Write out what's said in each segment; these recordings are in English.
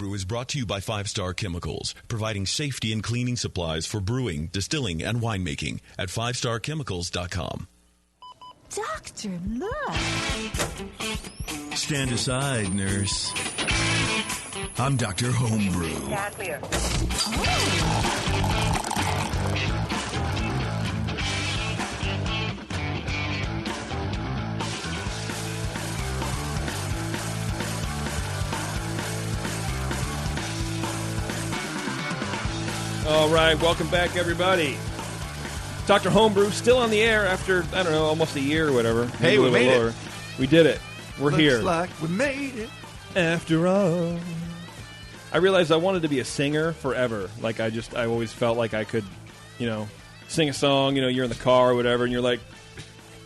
Homebrew is brought to you by 5 Star Chemicals, providing safety and cleaning supplies for brewing, distilling, and winemaking at 5starchemicals.com. Doctor, look. Stand aside, nurse. I'm Dr. Homebrew. Clear. All right, welcome back, everybody. Dr. Homebrew still on the air after, I don't know, almost a year or whatever. Hey, we made it. We did it. We're Looks here. like we made it. After all. I realized I wanted to be a singer forever. Like, I always felt like I could, sing a song, you're in the car or whatever, and you're like,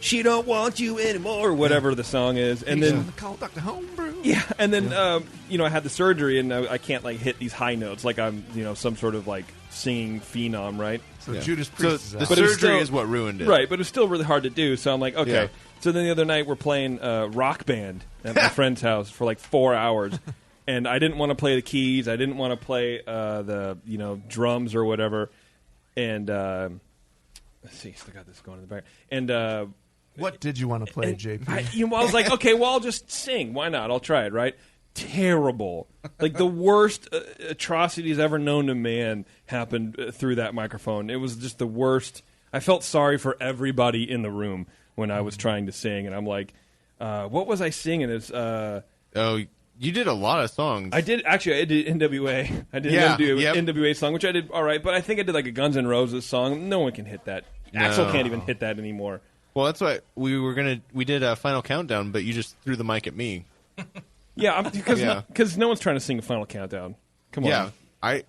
she don't want you anymore, or whatever the song is. And then call Dr. Homebrew. Yeah, and then, I had the surgery, and I can't, hit these high notes like I'm, some sort of, singing phenom, right? So Judas Priest the surgery is what ruined it. Right, but it's still really hard to do, so I'm like, okay. Yeah. So then the other night we're playing Rock Band at my friend's house for 4 hours, and I didn't want to play the keys, I didn't want to play the, drums or whatever, and, let's see, still got this going in the back, and, what did you want to play, JP? I was like, okay, well, I'll just sing. Why not? I'll try it, right? Terrible. The worst atrocities ever known to man happened through that microphone. It was just the worst. I felt sorry for everybody in the room when I was trying to sing, and I'm like, what was I singing? It's, you did a lot of songs. I did NWA. I did an NWA song, which I did all right, but I think I did a Guns N' Roses song. No one can hit that. No. Axl can't even hit that anymore. Well, that's why we did a Final Countdown, but you just threw the mic at me. Yeah, because no one's trying to sing a Final Countdown. Come on. Yeah, I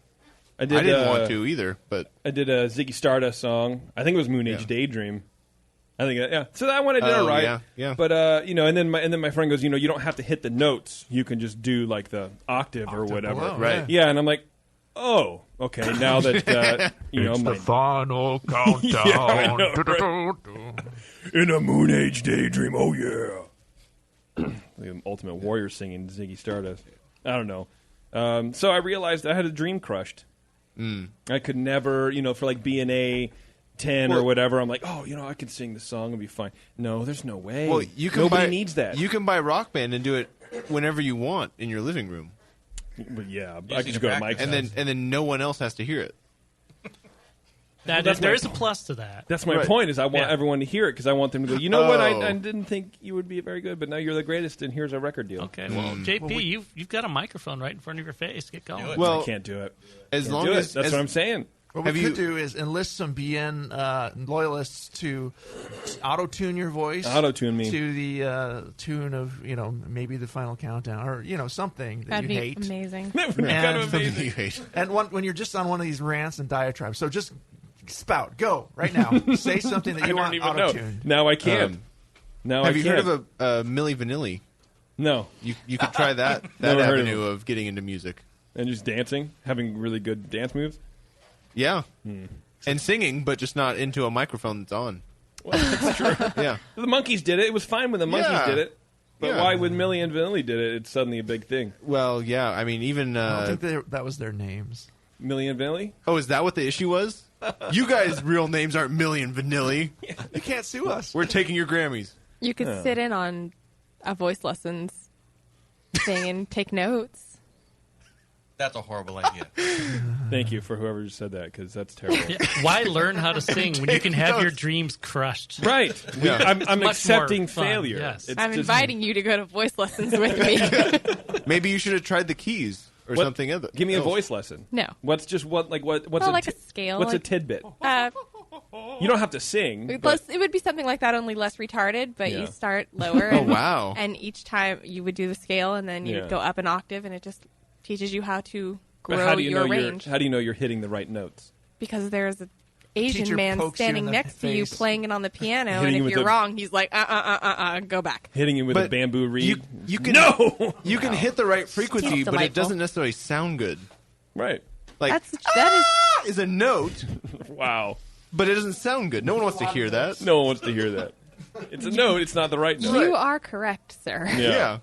didn't want to either, but I did a Ziggy Stardust song. I think it was Moon Age Daydream. I think, yeah. So that one I did all right. Yeah. But and then my friend goes, you don't have to hit the notes. You can just do the octave or whatever. Below, right? Yeah, and I'm like, oh, okay. Now that it's the final countdown. Yeah, I know, right? In a Moon Age Daydream. Oh yeah. The Ultimate Warrior singing Ziggy Stardust. I don't know. So I realized I had a dream crushed. I could never, for B&A 10 or whatever. I'm like, I could sing the song and be fine. No, there's no way. Well, nobody needs that. You can buy Rock Band and do it whenever you want in your living room. But yeah, I could just go to Mike's and then no one else has to hear it. There is a plus to that. That's my point. Is I want everyone to hear it because I want them to go. You know what? I didn't think you would be very good, but now you're the greatest, and here's our record deal. Okay, well, JP, you've got a microphone right in front of your face. Get going. Well, I can't do it. That's what I'm saying. What we could do is enlist some BN loyalists to auto-tune your voice. Auto-tune me. To the tune of, maybe the Final Countdown or, something that That'd you be hate. amazing. That would be kind of amazing. You hate. And when you're just on one of these rants and diatribes. So just spout. Go right now. Say something that you want auto-tuned. Now I can. Have you heard of a Milli Vanilli? No. You could try that avenue of getting into music. And just dancing? Having really good dance moves? Yeah. And singing, but just not into a microphone that's on. Well, that's true. Yeah. The Monkees did it. It was fine when the Monkees did it. But why when Milli and Vanilli did it, it's suddenly a big thing? Well, yeah. I mean, even... I don't think that was their names. Milli and Vanilli? Oh, is that what the issue was? You guys' real names aren't Milli and Vanilli. You can't sue us. We're taking your Grammys. You could sit in on a voice lessons thing and take notes. That's a horrible idea. Thank you for whoever just said that, because that's terrible. Yeah, why learn how to sing when you can have your dreams crushed? Right. I'm accepting failure. Yes. I'm inviting you to go to voice lessons with me. Maybe you should have tried the keys or something other. Give me a voice lesson. No. What's a scale? What's a tidbit? You don't have to sing. It would be something like that, only less retarded, but you start lower. Oh, wow. And each time you would do the scale, and then you would go up an octave, and it just teaches you how to grow your range. How do you know you're hitting the right notes? Because there's an Asian man standing next to you playing it on the piano, and if you're wrong, he's like, go back. Hitting you with a bamboo reed? You can hit the right frequency, but it doesn't necessarily sound good. Right. Like, that is a note. Wow. But it doesn't sound good. No one wants to hear that. No one wants to hear that. It's a note. It's not the right note. You are correct, sir. Yeah.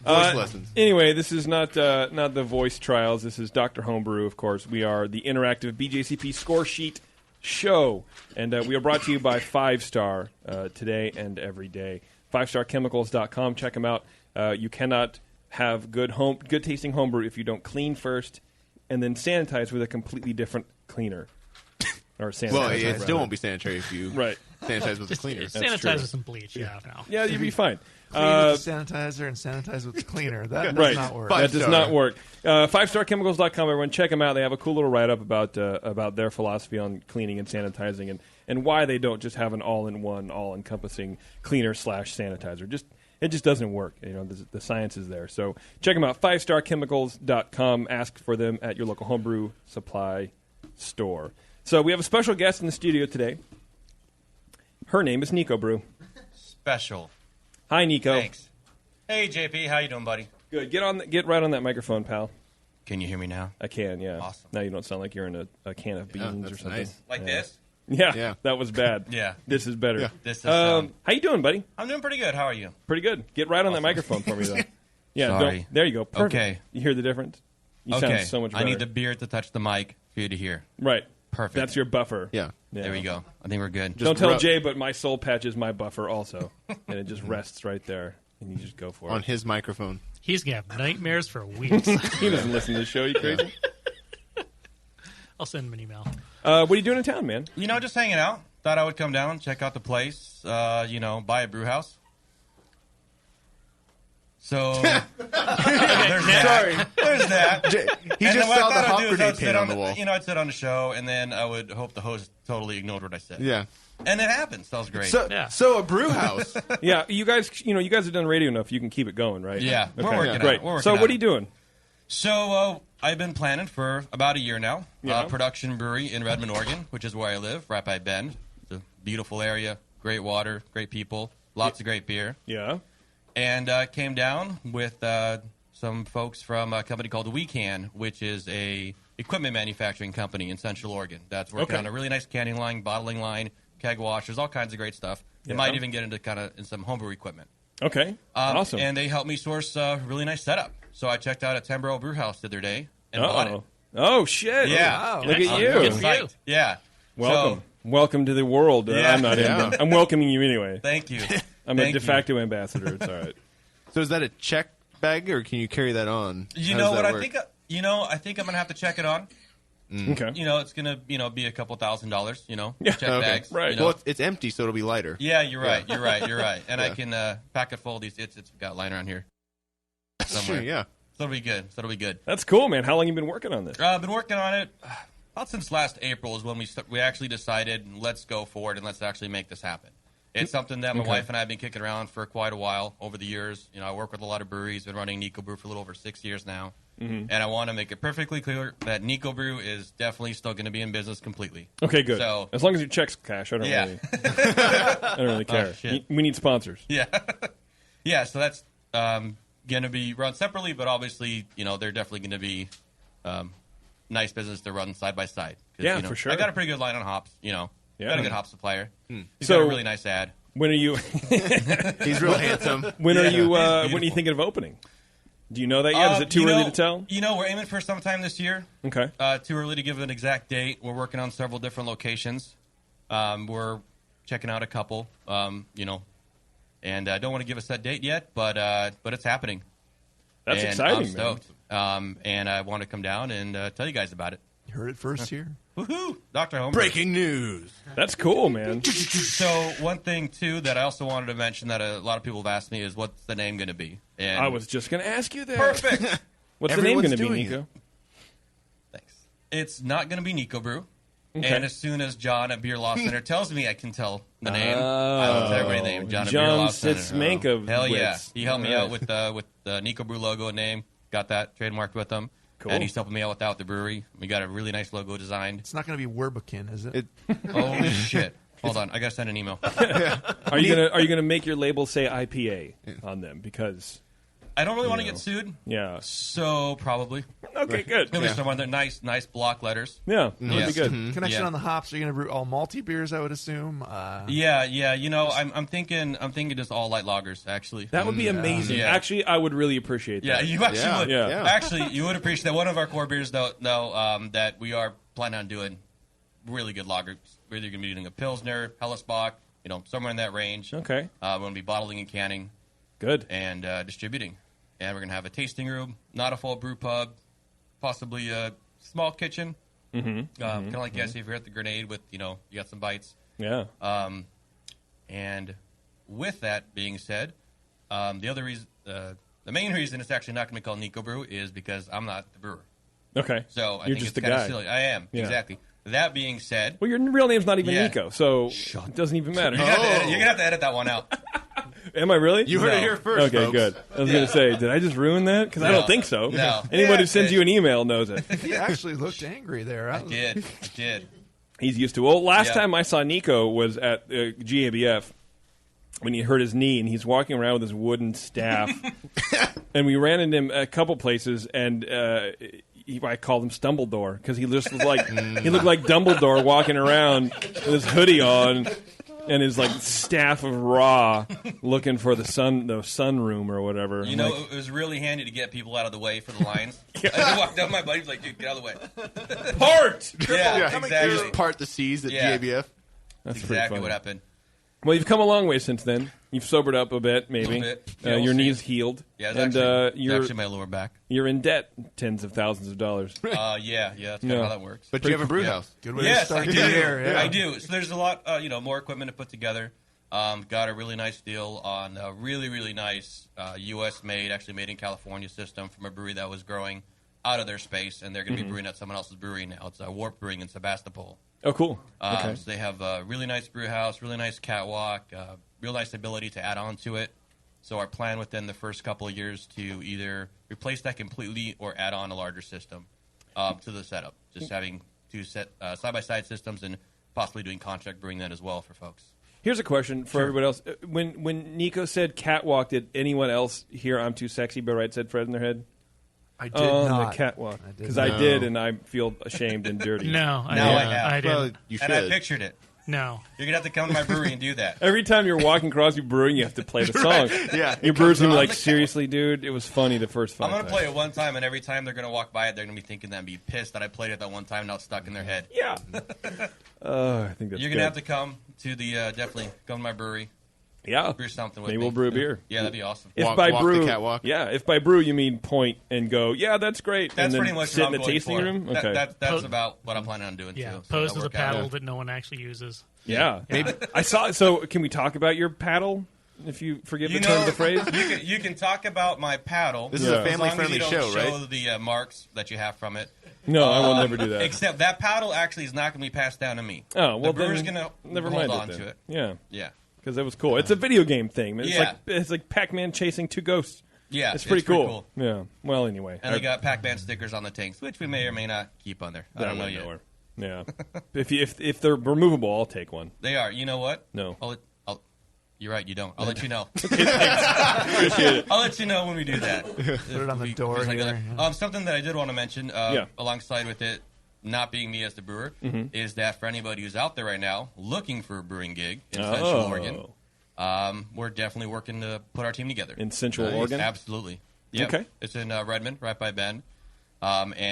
Voice lessons. Anyway, this is not the voice trials. This is Dr. Homebrew, of course. We are the interactive BJCP score sheet show, and we are brought to you by 5-Star today and every day. 5starchemicals.com. Check them out. You cannot have good tasting homebrew if you don't clean first and then sanitize with a completely different cleaner. Or sanitizer. Well, it still won't be sanitary if you sanitize with a cleaner. Sanitize with some bleach, no. Yeah, you'd be fine. Clean with the sanitizer and sanitize with the cleaner. That does not work. That does not work. 5starchemicals.com, everyone. Check them out. They have a cool little write-up about their philosophy on cleaning and sanitizing and why they don't just have an all-in-one, all-encompassing cleaner/sanitizer. It just doesn't work. The science is there. So check them out. 5starchemicals.com. Ask for them at your local homebrew supply store. So we have a special guest in the studio today. Her name is Nico Brew. Special. Hi, Nico. Thanks. Hey, JP. How you doing, buddy? Good. Get right on that microphone, pal. Can you hear me now? I can, yeah. Awesome. Now you don't sound like you're in a can of beans or something. Nice. Like this? Yeah, that was bad. Yeah. This is better. Yeah. This is, how you doing, buddy? I'm doing pretty good. How are you? Pretty good. Get right on that microphone for me, though. Yeah, Sorry. there you go. Perfect. Okay. You hear the difference? You sound so much better. I need the beard to touch the mic for you to hear. Right. Perfect. That's your buffer. Yeah. There we go. I think we're good. Don't tell Jay, but my soul patch is my buffer also. And it just rests right there. And you just go for it. On his microphone. He's going to have nightmares for weeks. He doesn't listen to the show. You crazy? I'll send him an email. What are you doing in town, man? Just hanging out. Thought I would come down, check out the place, buy a brew house. So, there's that. There's that. He just saw the hot grenade paint on the wall. I'd sit on the show, and then I would hope the host totally ignored what I said. Yeah. And it happened. So that was great. So a brew house. Yeah, you guys have done radio enough. You can keep it going, right? Yeah, okay. We're working Great. on it. So what are you doing? So I've been planning for about a year now. Yeah. Production brewery in Redmond, Oregon, which is where I live, right by Bend. It's a beautiful area, great water, great people, lots of great beer. Yeah. And came down with some folks from a company called WeCan, which is a equipment manufacturing company in Central Oregon that's working on a really nice canning line, bottling line, keg washers, all kinds of great stuff. They might even get into in some homebrew equipment. Okay. Awesome. And they helped me source a really nice setup. So I checked out a 10 Barrel Brew House the other day and bought it. Oh, shit. Yeah. Wow. Look at you. Good for you. Yeah. Welcome. Welcome to the world. I'm not in. I'm welcoming you anyway. Thank you. I'm a de facto ambassador. It's all right. So is that a check bag, or can you carry that on? You know what? I think I'm gonna have to check it on. Okay. It's gonna be a couple $1,000s. Check bags. Right. Well, it's empty, so it'll be lighter. Yeah, you're right. You're right. And I can pack it full of these. It's got lying around here somewhere. Sure, yeah. So it'll be good. That's cool, man. How long you been working on this? I've been working on it about since last April is when we actually decided let's go for it and let's actually make this happen. It's something that my wife and I have been kicking around for quite a while over the years. I work with a lot of breweries. Been running Nico Brew for a little over 6 years now. Mm-hmm. And I want to make it perfectly clear that Nico Brew is definitely still going to be in business completely. Okay, good. So, as long as your check's cash, I don't really care. We need sponsors. Yeah. Yeah, so that's going to be run separately, but obviously, they're definitely going to be nice business to run side by side. Yeah, for sure. I got a pretty good line on hops, Got a good hop supplier. He's got a really nice ad. When are you? He's real handsome. When are you? When are you thinking of opening? Do you know that yet? Is it too early to tell? We're aiming for sometime this year. Okay. Too early to give an exact date. We're working on several different locations. We're checking out a couple. And I don't want to give a set date yet, but it's happening. That's and exciting, I'm stoked. And I want to come down and tell you guys about it. You heard it first here. Woohoo! Dr. Homebrew. Breaking news. That's cool, man. So one thing, too, that I also wanted to mention that a lot of people have asked me is what's the name going to be? And I was just going to ask you that. Perfect. What's the name going to be, Nico? Thanks. It's not going to be Nico Brew. Okay. And as soon as John at Beer Law Center tells me I can tell the name, I will tell everybody the name. John at Beer Law Center. Sitz-Mankiewicz. Hell yeah. He helped me out with the Nico Brew logo and name. Got that trademarked with him. Cool. And he's helping me out with that with the brewery. We got a really nice logo designed. It's not going to be Werbekin, is it? Oh, shit. Hold on. I got to send an email. Are you gonna make your label say IPA on them? Because I don't really want to get sued. Yeah. So probably. Okay, good. It'll be some other nice block letters. Yeah, that'd be good. Connection on the hops. Are you going to brew all malty beers? I would assume. Yeah. You know, I'm thinking just all light lagers. Actually, that would be amazing. Yeah. Actually, I would really appreciate that. Yeah, you actually would. Yeah. Actually, you would appreciate that. One of our core beers, though, that we are planning on doing really good lagers. We're either going to be doing a Pilsner, Hellesbach, somewhere in that range. Okay. We're going to be bottling and canning. Good. And distributing. And we're going to have a tasting room, not a full brew pub, possibly a small kitchen. Kind of like you guys see if you're at the Grenade with, you got some bites. Yeah. And with that being said, the main reason it's actually not going to be called Nico Brew is because I'm not the brewer. Okay. So I You're think just it's the kind of guy. silly. I am, exactly. That being said... Well, your real name's not even Nico, so it doesn't even matter. You're going to have to edit that one out. Am I really? You heard it here first, Okay, folks. good. I was going to say, did I just ruin that? Because I don't think so. No. Anyone who sends you an email knows it. He actually looked angry there. I did. He's used to. Well, last time I saw Nico was at GABF when he hurt his knee, and he's walking around with his wooden staff. And we ran into him a couple places, and I called him Stumbledore because he just looked like he looked like Dumbledore walking around with his hoodie on and his staff of raw, looking for the sunroom or whatever. It was really handy to get people out of the way for the lines. I walked down, my buddy's like, "Dude, get out of the way." Part. Yeah, exactly. You just part the C's at GABF. That's exactly what happened. Well, you've come a long way since then. You've sobered up a bit, maybe. Yeah, your knee's healed. Yeah, it's actually my lower back. You're in debt, tens of thousands of dollars. Yeah, that's kind of how that works. But you have a brew house. Good way to start the year. Yeah. I do. So there's a lot, more equipment to put together. Got a really nice deal on a really, really nice U.S.-made, actually made in California system from a brewery that was growing out of their space, and they're going to be brewing at someone else's brewery now. It's Warp Brewing in Sebastopol. Oh, cool. Okay. So they have a really nice brew house, really nice catwalk, real nice ability to add on to it. So our plan within the first couple of years to either replace that completely or add on a larger system to the setup. Just having two side-by-side systems and possibly doing contract brewing then as well for folks. Here's a question for everybody else. When Nico said catwalk, did anyone else hear I'm too sexy but right said Fred in their head? I did not. The catwalk. Because I did, and I feel ashamed and dirty. No, I have. didn't. Well, you should. And I pictured it. No. You're going to have to come to my brewery and do that. Every time you're walking across your brewing, you have to play the song. Right. Yeah. Your brewers going to be like, seriously, dude? It was funny the first 5 I'm going to times. play it one time, and every time they're going to walk by it, they're going to be thinking that and be pissed that I played it that one time, now it's stuck in their head. Yeah. I think that's You're going to have to come to the, definitely come to my brewery. Yeah. Brew something with Maybe me. we'll brew a beer. Yeah, that'd be awesome. If Walk the catwalk. Yeah, if by brew you mean point and go, yeah, that's great, That's and then pretty much sit what in I'm the going tasting for. room? Okay. That's about what I'm planning on doing, Yeah, too. So pose that'll as a work out. paddle that no one actually uses. Yeah. Maybe. I saw. So, can we talk about your paddle? If you forgive the turn of the phrase, you can talk about my paddle. This is a family-friendly as long as you show, don't show right? the marks that you have from it. No, I will never do that. Except that paddle actually is not going to be passed down to me. Oh, well, the brewer's then going to never hold mind on it to then. it. Yeah, Yeah. because that was cool. It's a video game thing. Yeah. It's like Pac-Man chasing two ghosts. Yeah, it's pretty cool. Yeah. Well, anyway, And they got Pac-Man stickers on the tanks, which we may or may not keep on there. I don't know yet. Yeah. if they're removable, I'll take one. They are. You know what? No. You're right. You don't. I'll let you know. Appreciate it. I'll let you know when we do that. Put it on the door here. Something that I did want to mention, alongside with it not being me as the brewer, is that for anybody who's out there right now looking for a brewing gig in Central Oregon, we're definitely working to put our team together. In Central Oregon? Absolutely. Yep. Okay. It's in Redmond, right by Bend.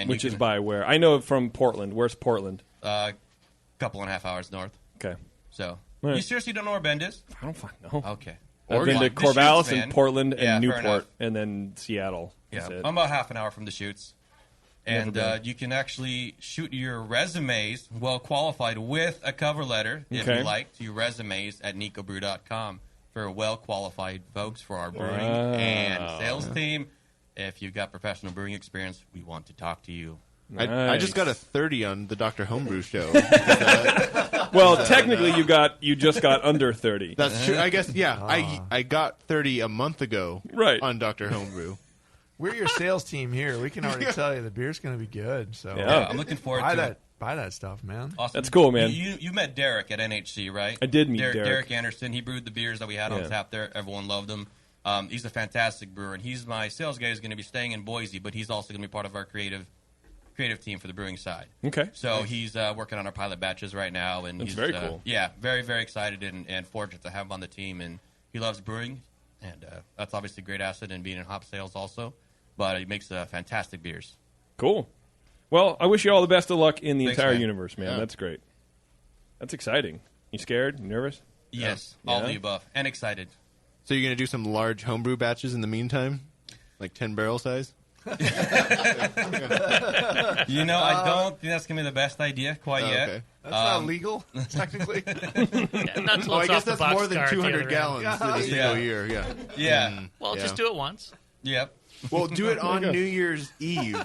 Which is by where? I know from Portland. Where's Portland? Couple and a half hours north. Okay. So, right. You seriously don't know where Bend is? I don't fucking know. Okay. I've been to Corvallis and Portland and Newport and then Seattle. Yeah, I'm about half an hour from the Chutes. And you can actually shoot your resumes, well qualified, with a cover letter, if you like, to resumes at nicobrew.com for well qualified folks for our brewing and sales team. If you've got professional brewing experience, we want to talk to you. Nice. I just got a 30 on the Dr. Homebrew show. Well, technically, you just got under 30. That's true. I guess, yeah. I got 30 a month ago on Dr. Homebrew. We're your sales team here. We can already tell you the beer's going to be good. So I'm looking forward to it. Buy that stuff, man. Awesome. That's cool, man. You met Derek at NHC, right? I did meet Derek Anderson. He brewed the beers that we had on tap there. Everyone loved them. He's a fantastic brewer, and he's my sales guy. Who's going to be staying in Boise, but he's also going to be part of our creative team for the brewing side. Okay. So he's working on our pilot batches right now, and he's very cool. Yeah, very, very excited and fortunate to have him on the team. And he loves brewing, and that's obviously a great asset in being in hop sales also. But he makes fantastic beers. Cool. Well, I wish you all the best of luck in the Thanks, entire man. universe, man. Yeah. That's great. That's exciting. You scared? You nervous? Yes, all the above, and excited. So you're going to do some large homebrew batches in the meantime? Like 10 barrel size? I don't think that's going to be the best idea quite yet. Okay. That's not legal, technically. I guess that's more than 200 gallons in a single year. Yeah. Yeah. Well, just do it once. Yep. Well, do it on New Year's Eve.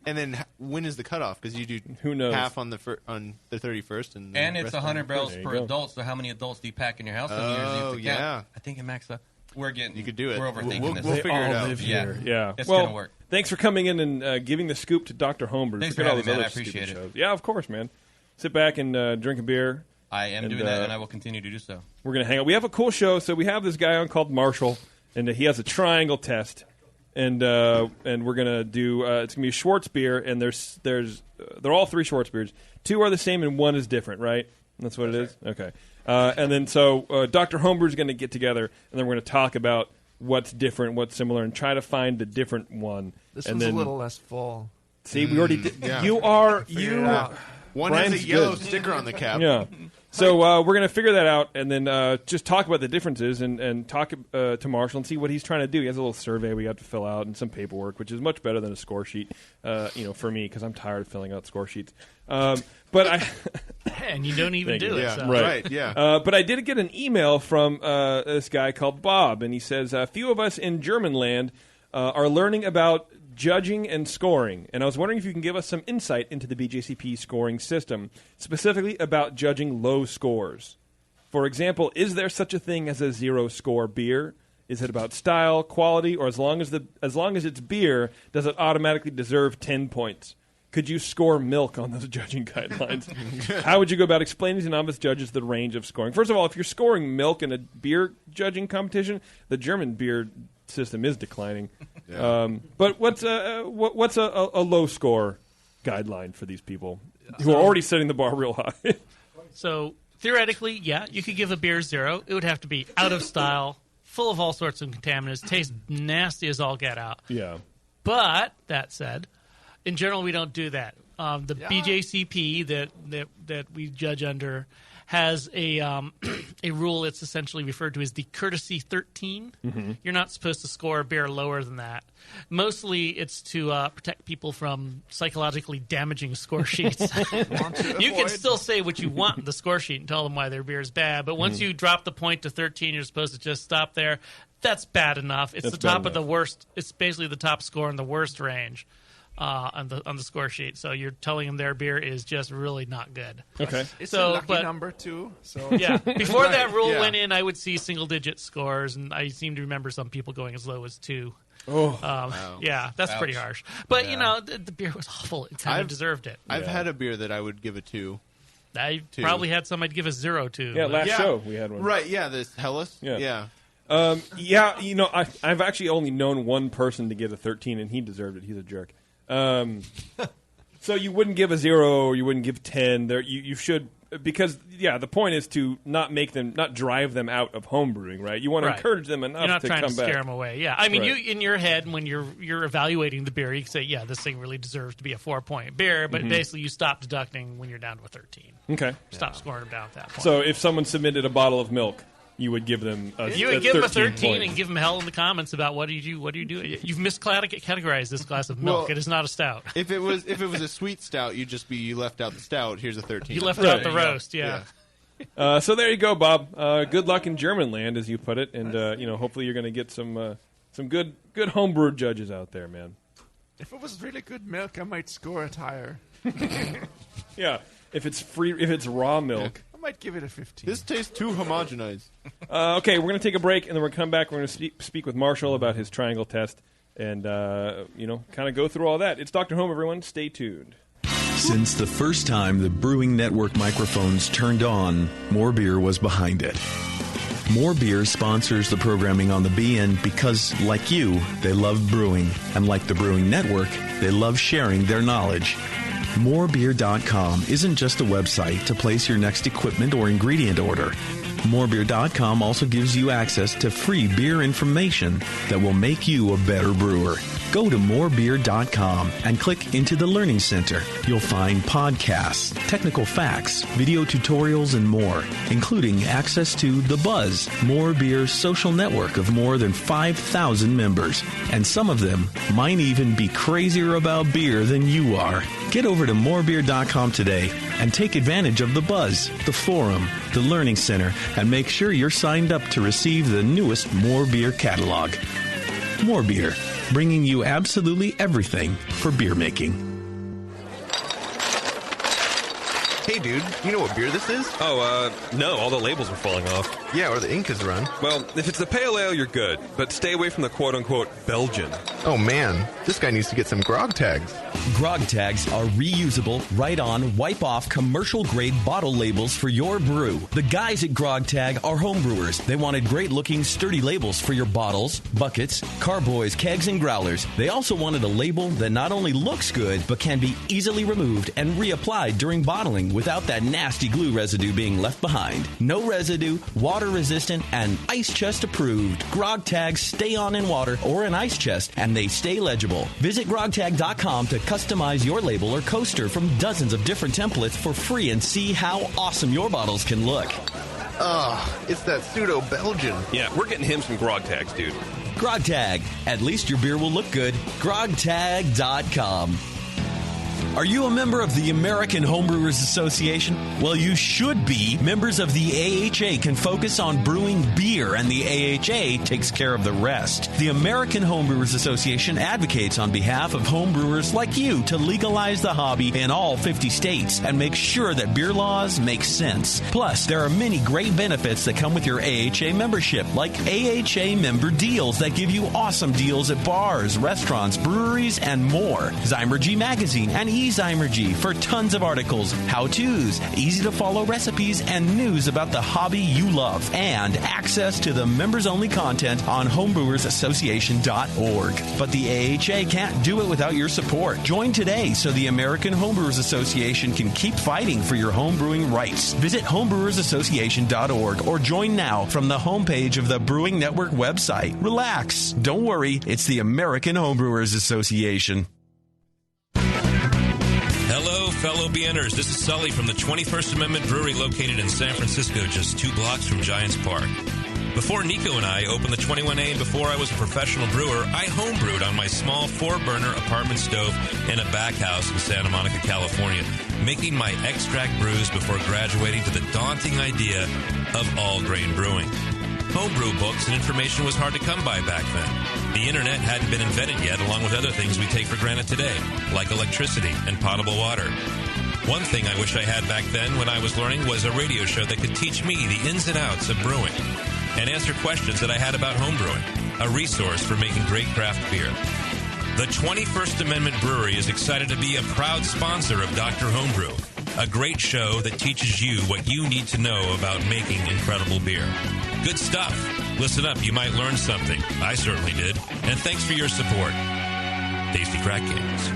And then when is the cutoff? Because you do half on the 31st. And it's 100 barrels per adult, so how many adults do you pack in your house on New Year's Eve? Yeah. I think it maxes up. You could do it. We're overthinking this. We'll figure it out. Live here. Yeah. It's well, going to work. Thanks for coming in and giving the scoop to Dr. Homebrew. Thanks Forget for all having these me, man. other I appreciate stupid it. shows. Yeah, of course, man. Sit back and drink a beer. I am doing that, and I will continue to do so. We're going to hang out. We have a cool show. So we have this guy on called Marshall, and he has a triangle test. And we're gonna do. It's gonna be a Schwartz beer, and they're all 3 Schwartz beers. 2 are the same, and 1 is different, right? That's what it is. Okay. And then Dr. Homebrew is gonna get together, and then we're gonna talk about what's different, what's similar, and try to find the different one. This and one's then, a little less full. See, we already did. Yeah. One Brian's has a yellow good. sticker on the cap. Yeah. So we're going to figure that out and then just talk about the differences and talk to Marshall and see what he's trying to do. He has a little survey we have to fill out and some paperwork, which is much better than a score sheet, for me, because I'm tired of filling out score sheets. And you don't even do it. Yeah, So. right. Yeah. But I did get an email from this guy called Bob, and he says, a few of us in German land are learning about judging and scoring, and I was wondering if you can give us some insight into the BJCP scoring system, specifically about judging low scores. For example, is there such a thing as a 0-score beer? Is it about style, quality, or as long as it's beer, does it automatically deserve 10 points? Could you score milk on those judging guidelines? How would you go about explaining to novice judges the range of scoring? First of all, if you're scoring milk in a beer judging competition, the German beer system is declining. Yeah. But what's a low score guideline for these people who are already setting the bar real high? So theoretically, yeah, you could give a beer 0. It would have to be out of style, full of all sorts of contaminants, taste nasty as all get out. Yeah. But that said, in general, we don't do that. BJCP that we judge under has a rule. It's essentially referred to as the courtesy 13. Mm-hmm. You're not supposed to score a beer lower than that. Mostly, it's to protect people from psychologically damaging score sheets. You can still say what you want in the score sheet and tell them why their beer is bad, but once you drop the point to 13, you're supposed to just stop there. That's bad enough. It's the top of the worst. It's basically the top score in the worst range. On the score sheet, so you're telling them their beer is just really not good. Okay, it's a lucky number too. So yeah, before that rule went in, I would see single-digit scores, and I seem to remember some people going as low as 2. Oh, wow. Yeah, that's pretty harsh. But the beer was awful. It kind of deserved it. I've had a beer that I would give a 2. I probably had some I'd give a 0 to. Yeah, last show we had one. Right? Yeah, this Hellas. Yeah. I've actually only known one person to get a 13, and he deserved it. He's a jerk. So you wouldn't give a 0 or you wouldn't give 10. There, you should, because the point is to not drive them out of homebrewing, right? You want to encourage them enough to come back. You're not trying to scare them away. Yeah, I mean, you in your head when you're evaluating the beer, you can say, yeah, this thing really deserves to be a 4-point beer, but basically you stop deducting when you're down to a 13. Okay, stop scoring them down at that point. So if someone submitted a bottle of milk, you would give them a 13. You would give them a 13 and give them hell in the comments about what do you do? You've miscategorized this glass of milk. It is not a stout. If it was a sweet stout, you left out the stout. Here's a 13. You left out the roast. Yeah. So there you go, Bob. Good luck in German land, as you put it, and hopefully you're going to get some good homebrew judges out there, man. If it was really good milk, I might score it higher. Yeah, if it's raw milk. I might give it a 15. This tastes too homogenized. Okay, we're going to take a break, and then we're going to come back. We're going to speak with Marshall about his triangle test and, kind of go through all that. It's Dr. Home, everyone. Stay tuned. Since the first time the Brewing Network microphones turned on, more beer was behind it. More Beer sponsors the programming on the BN because, like you, they love brewing. And like the Brewing Network, they love sharing their knowledge. Morebeer.com isn't just a website to place your next equipment or ingredient order. Morebeer.com also gives you access to free beer information that will make you a better brewer. Go to morebeer.com and click into the Learning Center. You'll find podcasts, technical facts, video tutorials, and more, including access to The Buzz, More Beer's social network of more than 5,000 members. And some of them might even be crazier about beer than you are. Get over to morebeer.com today and take advantage of The Buzz, the forum, the Learning Center, and make sure you're signed up to receive the newest More Beer catalog. More Beer, bringing you absolutely everything for beer making. Hey, dude, you know what beer this is? No, all the labels are falling off. Yeah, or the ink is run. Well, if it's a pale ale, you're good, but stay away from the quote-unquote Belgian. Oh, man, this guy needs to get some grog tags. Grog tags are reusable, write-on, wipe-off, commercial-grade bottle labels for your brew. The guys at Grog Tag are homebrewers. They wanted great-looking, sturdy labels for your bottles, buckets, carboys, kegs, and growlers. They also wanted a label that not only looks good, but can be easily removed and reapplied during bottling without that nasty glue residue being left behind. No residue, water-resistant, and ice chest approved. Grog tags stay on in water or an ice chest, and they stay legible. Visit grogtag.com to customize your label or coaster from dozens of different templates for free and see how awesome your bottles can look. It's that pseudo-Belgian. Yeah, we're getting him some grog tags, dude. Grog Tag. At least your beer will look good. grogtag.com. Are you a member of the American Homebrewers Association? Well, you should be. Members of the AHA can focus on brewing beer, and the AHA takes care of the rest. The American Homebrewers Association advocates on behalf of homebrewers like you to legalize the hobby in all 50 states and make sure that beer laws make sense. Plus, there are many great benefits that come with your AHA membership, like AHA member deals that give you awesome deals at bars, restaurants, breweries, and more. Zymergy Magazine and eZymergy for tons of articles, how-tos, easy-to-follow recipes, and news about the hobby you love, and access to the members-only content on homebrewersassociation.org. But the AHA can't do it without your support. Join today so the American Homebrewers Association can keep fighting for your homebrewing rights. Visit homebrewersassociation.org or join now from the homepage of the Brewing Network website. Relax. Don't worry. It's the American Homebrewers Association. Hello, fellow BNers. This is Sully from the 21st Amendment Brewery located in San Francisco, just 2 blocks from Giants Park. Before Nico and I opened the 21A and before I was a professional brewer, I homebrewed on my small 4-burner apartment stove in a back house in Santa Monica, California, making my extract brews before graduating to the daunting idea of all-grain brewing. Homebrew books and information was hard to come by back then. The internet hadn't been invented yet, along with other things we take for granted today, like electricity and potable water. One thing I wish I had back then when I was learning was a radio show that could teach me the ins and outs of brewing and answer questions that I had about homebrewing, a resource for making great craft beer. The 21st Amendment Brewery is excited to be a proud sponsor of Dr. Homebrew, a great show that teaches you what you need to know about making incredible beer. Good stuff. Listen up, you might learn something. I certainly did. And thanks for your support. Tasty Crack Kings.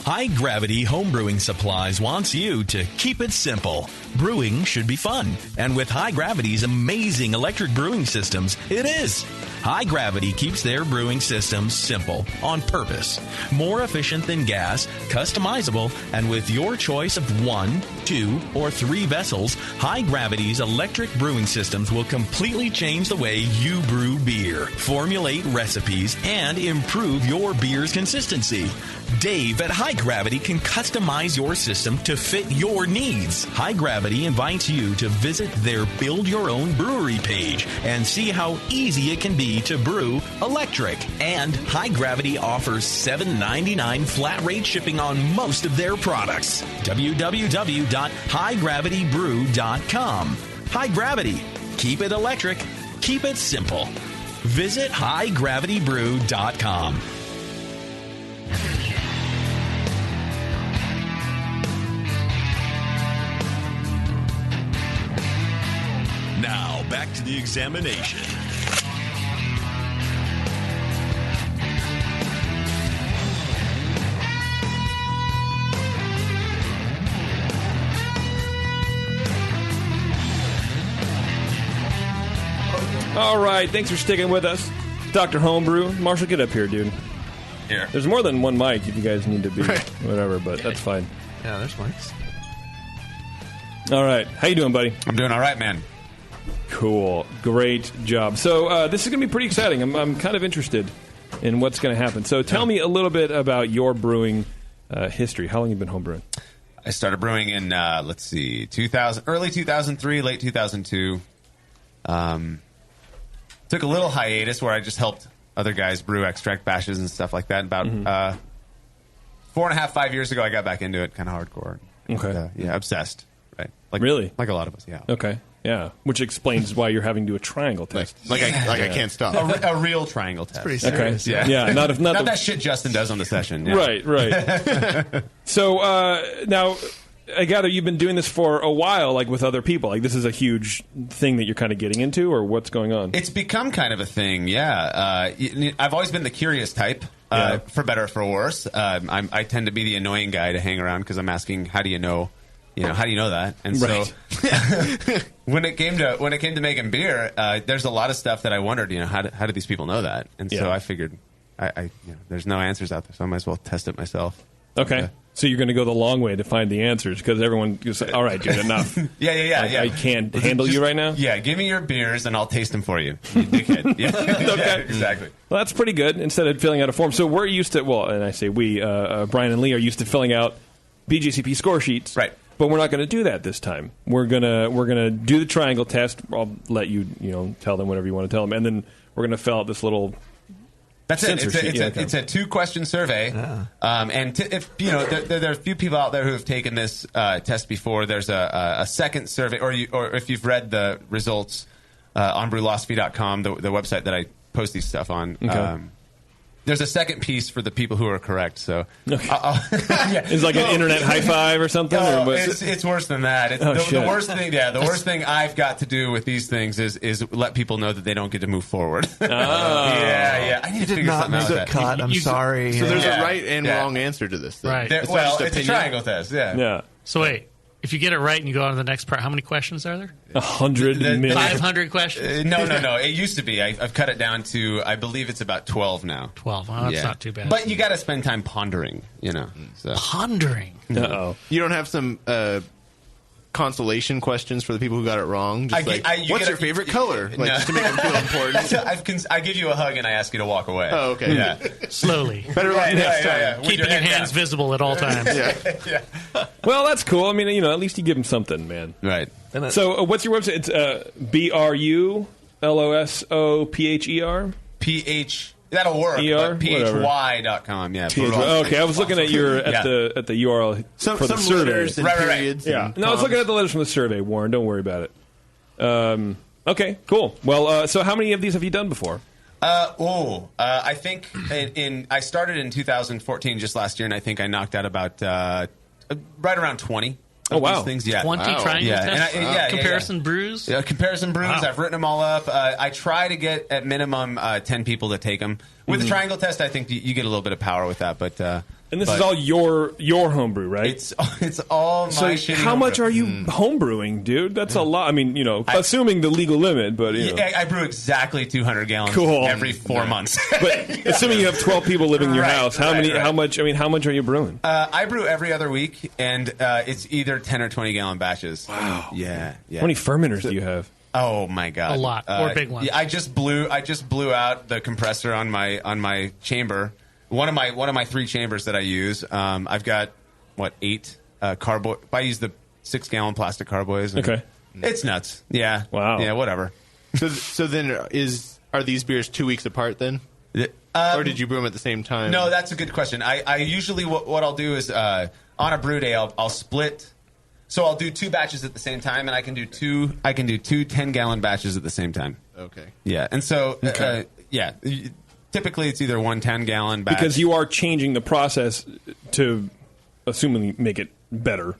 High Gravity Homebrewing Supplies wants you to keep it simple. Brewing should be fun. And with High Gravity's amazing electric brewing systems, it is. High Gravity keeps their brewing systems simple, on purpose. More efficient than gas, customizable, and with your choice of 1, 2, or 3 vessels, High Gravity's electric brewing systems will completely change the way you brew beer, formulate recipes, and improve your beer's consistency. Dave at High Gravity can customize your system to fit your needs. High Gravity invites you to visit their Build Your Own Brewery page and see how easy it can be to brew electric. And High Gravity offers $7.99 flat rate shipping on most of their products. www.highgravitybrew.com. High Gravity. Keep it electric. Keep it simple. Visit highgravitybrew.com. Now, back back to the examination. All right, thanks for sticking with us. Dr. Homebrew. Marshall, get up here, dude. Here. There's more than one mic if you guys need to be whatever, but that's fine. Yeah, there's mics. All right. How you doing, buddy? I'm doing all right, man. Cool. Great job. So this is going to be pretty exciting. I'm kind of interested in what's going to happen. So tell me a little bit about your brewing history. How long have you been homebrewing? I started brewing in, early 2003, late 2002. Took a little hiatus where I just helped other guys brew extract bashes and stuff like that. About 4.5, 5 years ago, I got back into it, kind of hardcore. Okay. Yeah, obsessed. Right. Really? Like a lot of us, yeah. Okay. Yeah. Which explains why you're having to do a triangle test. I can't stop. A real triangle test. Pretty serious. Okay. Yeah. Not that shit Justin does on the session. Yeah. Right. So now, I gather you've been doing this for a while, like with other people. Like this is a huge thing that you're kind of getting into, or what's going on? It's become kind of a thing, yeah. I've always been the curious type, for better or for worse. I tend to be the annoying guy to hang around because I'm asking, how do you know? How do you know that? And so when it came to making beer, there's a lot of stuff that I wondered, how do these people know that? And so I figured, there's no answers out there, so I might as well test it myself. Okay. So you're going to go the long way to find the answers because everyone goes, all right, dude, enough. Yeah. I can't handle you right now? Yeah, give me your beers and I'll taste them for you dickhead. Yeah. Okay. Exactly. Well, that's pretty good instead of filling out a form. So we're used to, and I say we, Brian and Lee are used to filling out BJCP score sheets. Right. But we're not going to do that this time. We're gonna do the triangle test. I'll let you, tell them whatever you want to tell them. And then we're going to fill out this little... That's it. It's a 2-question survey, and if there are a few people out there who have taken this test before. There's a second survey, or if you've read the results on brewlosophy.com, the website that I post these stuff on. Okay. There's a second piece for the people who are correct. So it's like an internet high five or something. It's worse than that. The worst thing. Yeah, the worst thing I've got to do with these things is let people know that they don't get to move forward. Yeah. I need to figure something out. Make the cut. I'm sorry. So there's a right and wrong answer to this thing. Right. It's a triangle test. Yeah. So wait. If you get it right and you go on to the next part, how many questions are there? 100 million. 500 questions? No. It used to be. I've cut it down to, I believe it's about 12 now. 12. Oh, that's not too bad. But you got to spend time pondering, So. Pondering? Uh-oh. You don't have some consolation questions for the people who got it wrong? Just what's your favorite color? Just to make them feel important. I give you a hug and I ask you to walk away. Oh, okay. Yeah. Slowly. Better luck next time. Keeping your hands visible at all times. Yeah. Well, that's cool. I mean, at least you give them something, man. Right. So what's your website? It's BRULOSOPHER? PH... That'll work. ER? PHY.com, yeah. Okay, I was looking at at the URL for the survey. Letters and periods. Yeah. No, I was looking at the letters from the survey, Warren. Don't worry about it. Okay, cool. Well, so how many of these have you done before? I think I started in 2014, just last year, and I think I knocked out about right around 20. Oh, wow. These things, yeah. 20 triangle tests? Comparison brews? Yeah, comparison brews. Wow. I've written them all up. I try to get, at minimum, 10 people to take them. With the triangle test, I think you get a little bit of power with that. But and this is all your homebrew, right? It's all my shitty how much homebrew. are you homebrewing, dude? That's a lot. I mean, assuming the legal limit, but I brew exactly 200 gallons every 4 months. But assuming you have 12 people living in your house, how much are you brewing? I brew every other week, and it's either 10 or 20 gallon batches. Wow. Yeah. How many fermenters do you have? Oh my god, a lot, or big ones. Yeah, I just blew out the compressor on my chamber. One of my 3 chambers that I use. I've got 8 carboy. I use the 6-gallon plastic carboys. Okay, it's nuts. Yeah. Wow. Yeah. Whatever. So then are these beers 2 weeks apart then? Or did you brew them at the same time? No, that's a good question. I usually what I'll do is on a brew day I'll split. So I'll do 2 batches at the same time, and I can do two 10-gallon batches at the same time. Okay. Yeah, and so typically it's either 1 10-gallon batch because you are changing the process to assumingly make it better.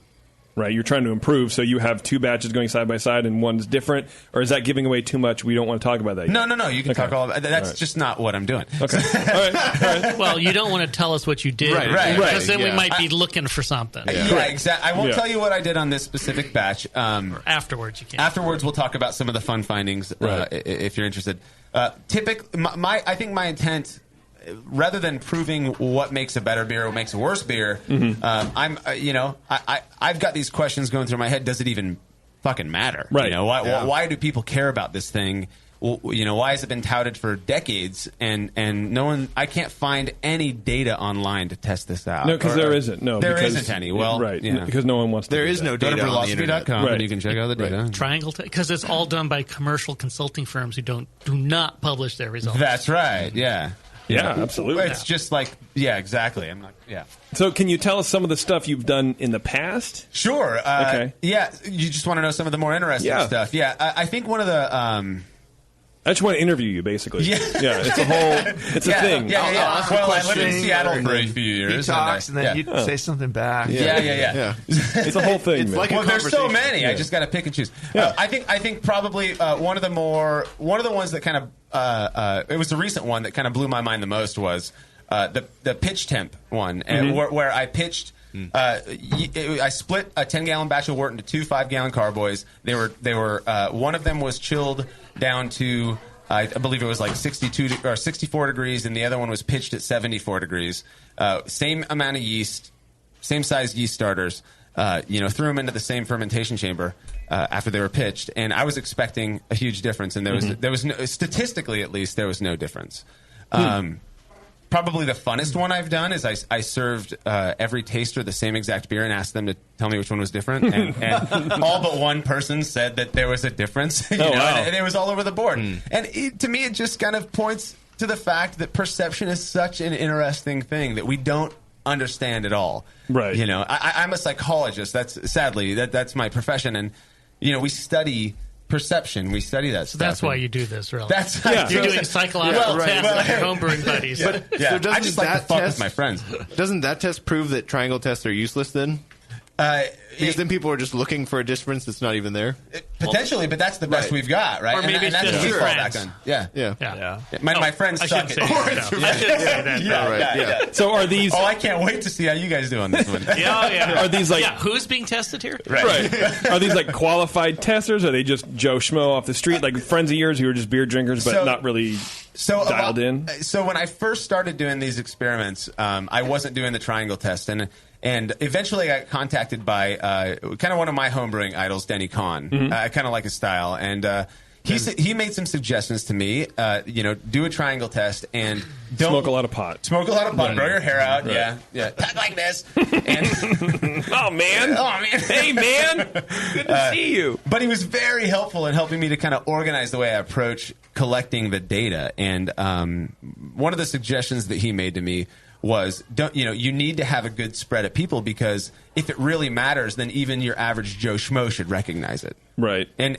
right? You're trying to improve, so you have two batches going side by side and one's different, or is that giving away too much? We don't want to talk about that yet. No. You can talk all about that. That's just not what I'm doing. Okay. All right. Well, you don't want to tell us what you did. Right. Because then we might be looking for something. Yeah, exactly. I won't tell you what I did on this specific batch. Afterwards, you can. Afterwards, we'll talk about some of the fun findings if you're interested. I think my intent, rather than proving what makes a better beer or what makes a worse beer, I've got these questions going through my head. Does it even fucking matter? Right. Why do people care about this thing? Why has it been touted for decades and no one? I can't find any data online to test this out. No, because there isn't. No, there isn't any. Well, because no one wants to. There is no data on the internet. Brewlosophy.com, and you can check out the data. Triangle, because it's all done by commercial consulting firms who do not publish their results. That's right. Yeah. Yeah, absolutely. It's just like, exactly. I'm not. Yeah. So, can you tell us some of the stuff you've done in the past? Sure. Okay. Yeah. You just want to know some of the more interesting stuff. Yeah. I think one of the. I just want to interview you, basically. Yeah, it's a thing. Yeah. Well, I lived in Seattle for a few years. He talks, and then you say something back. Yeah. It's a whole thing. It's like there's so many. I just got to pick and choose. Yeah. I think probably one of the ones that kind of it was a recent one that kind of blew my mind the most was the pitch temp one, and where I pitched. I split a 10-gallon batch of wort into two 5-gallon carboys. They were one of them was chilled down to I believe it was like 62 or 64 degrees, and the other one was pitched at 74 degrees. Same amount of yeast, same size yeast starters. Threw them into the same fermentation chamber after they were pitched, and I was expecting a huge difference, and there was no, statistically at least there was no difference. Probably the funnest one I've done is I served every taster the same exact beer and asked them to tell me which one was different. And all but one person said that there was a difference. Wow. And it was all over the board. And to me, it just kind of points to the fact that perception is such an interesting thing that we don't understand at all. Right. I'm a psychologist. That's my profession. And, we study perception. We study that stuff. That's why you do this, really. You're doing psychological tests with your homebrewing buddies. So I just like to fuck with my friends. Doesn't that test prove that triangle tests are useless then? Because then people are just looking for a difference that's not even there. Potentially, but that's the best we've got, right? Or maybe it's that's just what we fall friends. back on. Yeah. My friends I suck shouldn't at say that. I shouldn't say that. Yeah. So are these? Oh, I can't wait to see how you guys do on this one. Are these like? Who's being tested here? Right. Are these like qualified testers? Or are they just Joe Schmo off the street, like friends of yours who are just beer drinkers but not really dialed in? So when I first started doing these experiments, I wasn't doing the triangle test, and eventually I got contacted by kind of one of my homebrewing idols, Denny Kahn. I kind of like his style, and he made some suggestions to me. Do a triangle test and don't smoke a lot of pot. Grow your hair out. Right. Yeah. Talk like this. And oh man. Hey man. Good to see you. But he was very helpful in helping me to kind of organize the way I approach collecting the data. And one of the suggestions that he made to me was, you need to have a good spread of people, because if it really matters, then even your average Joe Schmo should recognize it. Right. And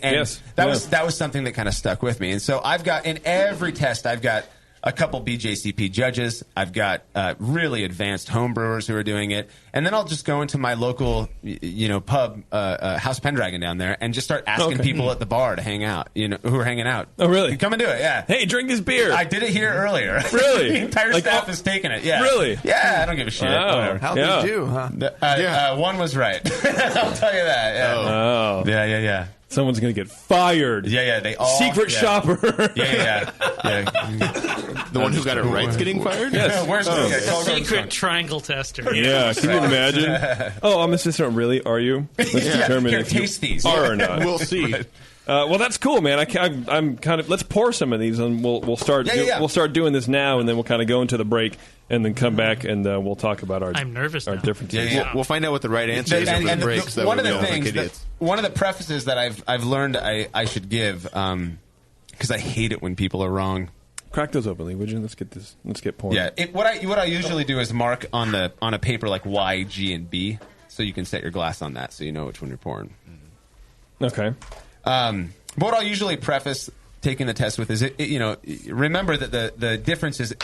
that was something that kind of stuck with me. And so I've got, in every test, I've got a couple BJCP judges. I've got really advanced homebrewers who are doing it. And then I'll just go into my local, pub, House Pendragon down there, and just start asking people at the bar to hang out, who are hanging out. Oh, really? Come and do it, yeah. Hey, drink this beer. I did it here earlier. Really? The entire staff is taking it, yeah. Really? Yeah, I don't give a shit. Whatever. How'd they do, huh? One was right. I'll tell you that. Yeah. Oh. Yeah. Someone's going to get fired. Yeah, they all... Secret shopper. Yeah. The one who got it right's getting fired? Yes. Where's Secret triangle tester. Yeah, can you imagine? Oh, I'm assistant. Really? Are you? Let's determine if taste you these. are or not. We'll see. Right. Well, that's cool, man. I'm kind of. Let's pour some of these, and we'll start. We'll start doing this now, and then we'll kind of go into the break, and then come back, and we'll talk about our. I'm nervous. Our now. differences. Yeah. We'll find out what the right answer is over the break. So one of the things, one of the prefaces that I've learned I should give, because I hate it when people are wrong. Crack those open, Lee, would you? Let's get pouring. Yeah. What I usually do is mark on a paper like Y, G, and B, so you can set your glass on that, so you know which one you're pouring. Okay. But what I'll usually preface taking the test with is, remember that the difference is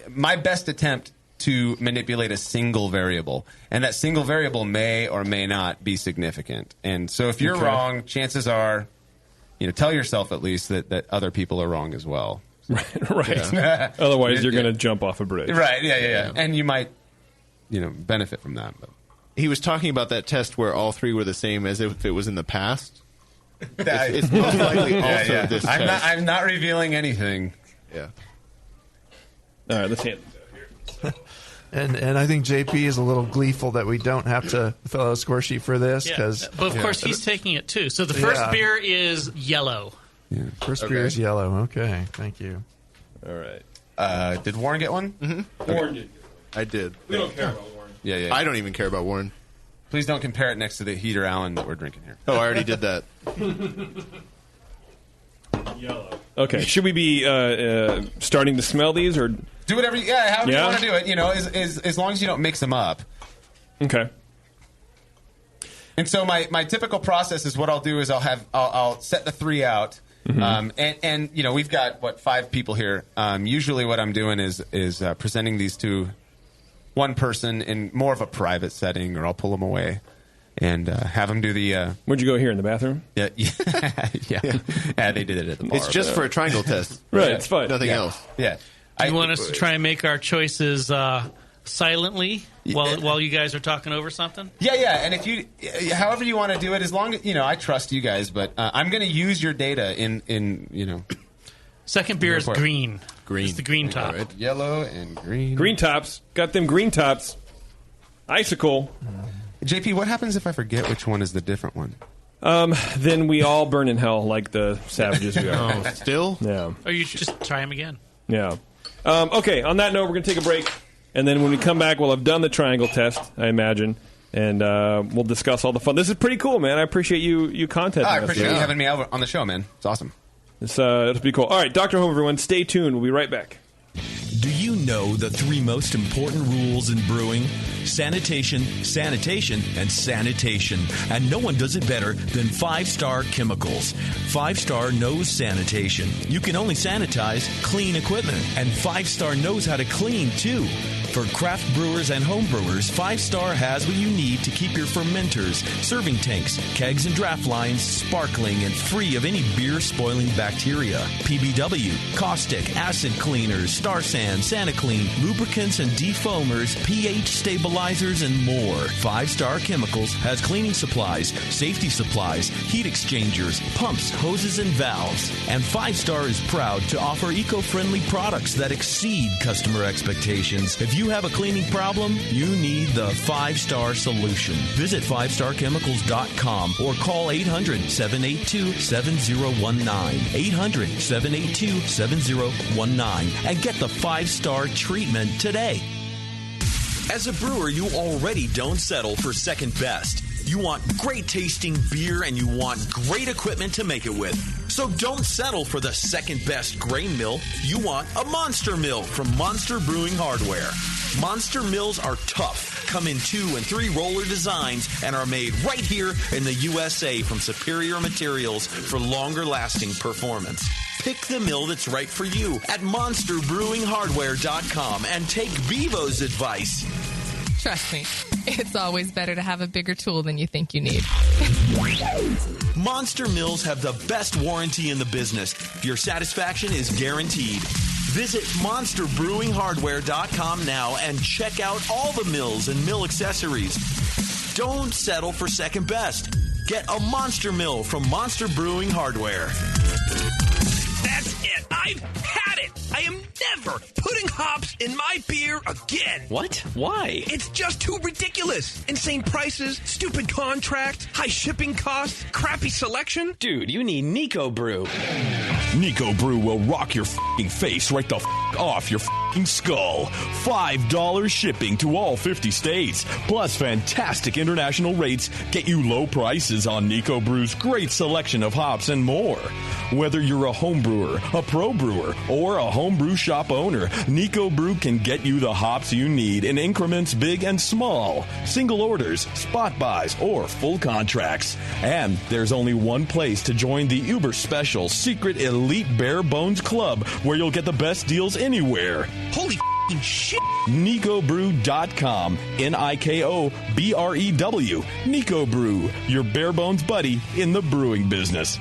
my best attempt to manipulate a single variable, and that single variable may or may not be significant. And so if you're wrong, chances are, tell yourself at least that other people are wrong as well. Right. Yeah. Otherwise, you're going to jump off a bridge. Right. Yeah. And you might, benefit from that. But he was talking about that test where all three were the same as if it was in the past. It's most likely also this test. I'm not revealing anything. Yeah. All right, let's hand these out here. And I think JP is a little gleeful that we don't have to fill out a score sheet for this. But of course, he's taking it too. So the first beer is yellow. Yeah, first beer is yellow. Okay, thank you. All right. Did Warren get one? Mm-hmm. Warren did. I did. We don't care about Warren. Yeah. I don't even care about Warren. Please don't compare it next to the Heater Allen that we're drinking here. Oh, I already did that. Yellow. Okay. Should we be starting to smell these, or do whatever? However you want to do it. As long as you don't mix them up. Okay. And so my typical process is what I'll do is I'll set the three out. Mm-hmm. And we've got 5 people here. Usually what I'm doing is presenting these to one person in more of a private setting, or I'll pull them away and have them do the. Where'd you go here, in the bathroom? Yeah. They did it at the bar. It's just for a triangle test, right? It's fine. Nothing else. Yeah. You want us to try and make our choices silently while you guys are talking over something? Yeah. And if you, however you want to do it, as long as I trust you guys, but I'm going to use your data in. Second beer is green. Green. It's the green top. Right. Yellow and green. Green tops. Got them green tops. Icicle. JP, what happens if I forget which one is the different one? Then we all burn in hell like the savages we are. Still? Yeah. Or you just try them again. Yeah. Okay, on that note, we're going to take a break. And then when we come back, we'll have done the triangle test, I imagine. And we'll discuss all the fun. This is pretty cool, man. I appreciate you contacting us. I appreciate you having me over on the show, man. It's awesome. It'll be cool. All right, Dr. Home, everyone. Stay tuned. We'll be right back. Do you know the 3 most important rules in brewing? Sanitation, sanitation, and sanitation. And no one does it better than 5-Star Chemicals. 5-Star knows sanitation. You can only sanitize clean equipment. And 5-Star knows how to clean, too. For craft brewers and home brewers, 5-Star has what you need to keep your fermenters, serving tanks, kegs, and draft lines sparkling and free of any beer-spoiling bacteria. PBW, caustic, acid cleaners, Star San, SaniClean, lubricants and defoamers, pH stabilizers, and more. 5-Star Chemicals has cleaning supplies, safety supplies, heat exchangers, pumps, hoses, and valves. And 5-Star is proud to offer eco-friendly products that exceed customer expectations. If you have a cleaning problem, you need the 5-Star solution. Visit 5starchemicals.com or call 800-782-7019. 800-782-7019 and get the 5-Star treatment today. As a brewer, you already don't settle for second best. You want great tasting beer and you want great equipment to make it with. So don't settle for the second best grain mill. You want a Monster Mill from Monster Brewing Hardware. Monster Mills are tough, come in 2 and 3 roller designs, and are made right here in the USA from superior materials for longer lasting performance. Pick the mill that's right for you at monsterbrewinghardware.com and take Bevo's advice. Trust me, it's always better to have a bigger tool than you think you need. Monster Mills have the best warranty in the business. Your satisfaction is guaranteed. Visit monsterbrewinghardware.com now and check out all the mills and mill accessories. Don't settle for second best. Get a Monster Mill from Monster Brewing Hardware. That's it. I've had it. I am never putting hops in my beer again. What? Why? It's just too ridiculous. Insane prices, stupid contracts, high shipping costs, crappy selection. Dude, you need Nico Brew. Nico Brew will rock your f***ing face right the f*** off your f***ing skull. $5 shipping to all 50 states. Plus fantastic international rates get you low prices on Nico Brew's great selection of hops and more. Whether you're a home brewer, a pro brewer, or a homebrew shop shop owner, Nico Brew can get you the hops you need in increments big and small, single orders, spot buys, or full contracts. And there's only one place to join the uber special secret elite Bare Bones Club, where you'll get the best deals anywhere. Holy shit! NicoBrew.com. NIKOBREW. Nico Brew, your bare bones buddy in the brewing business.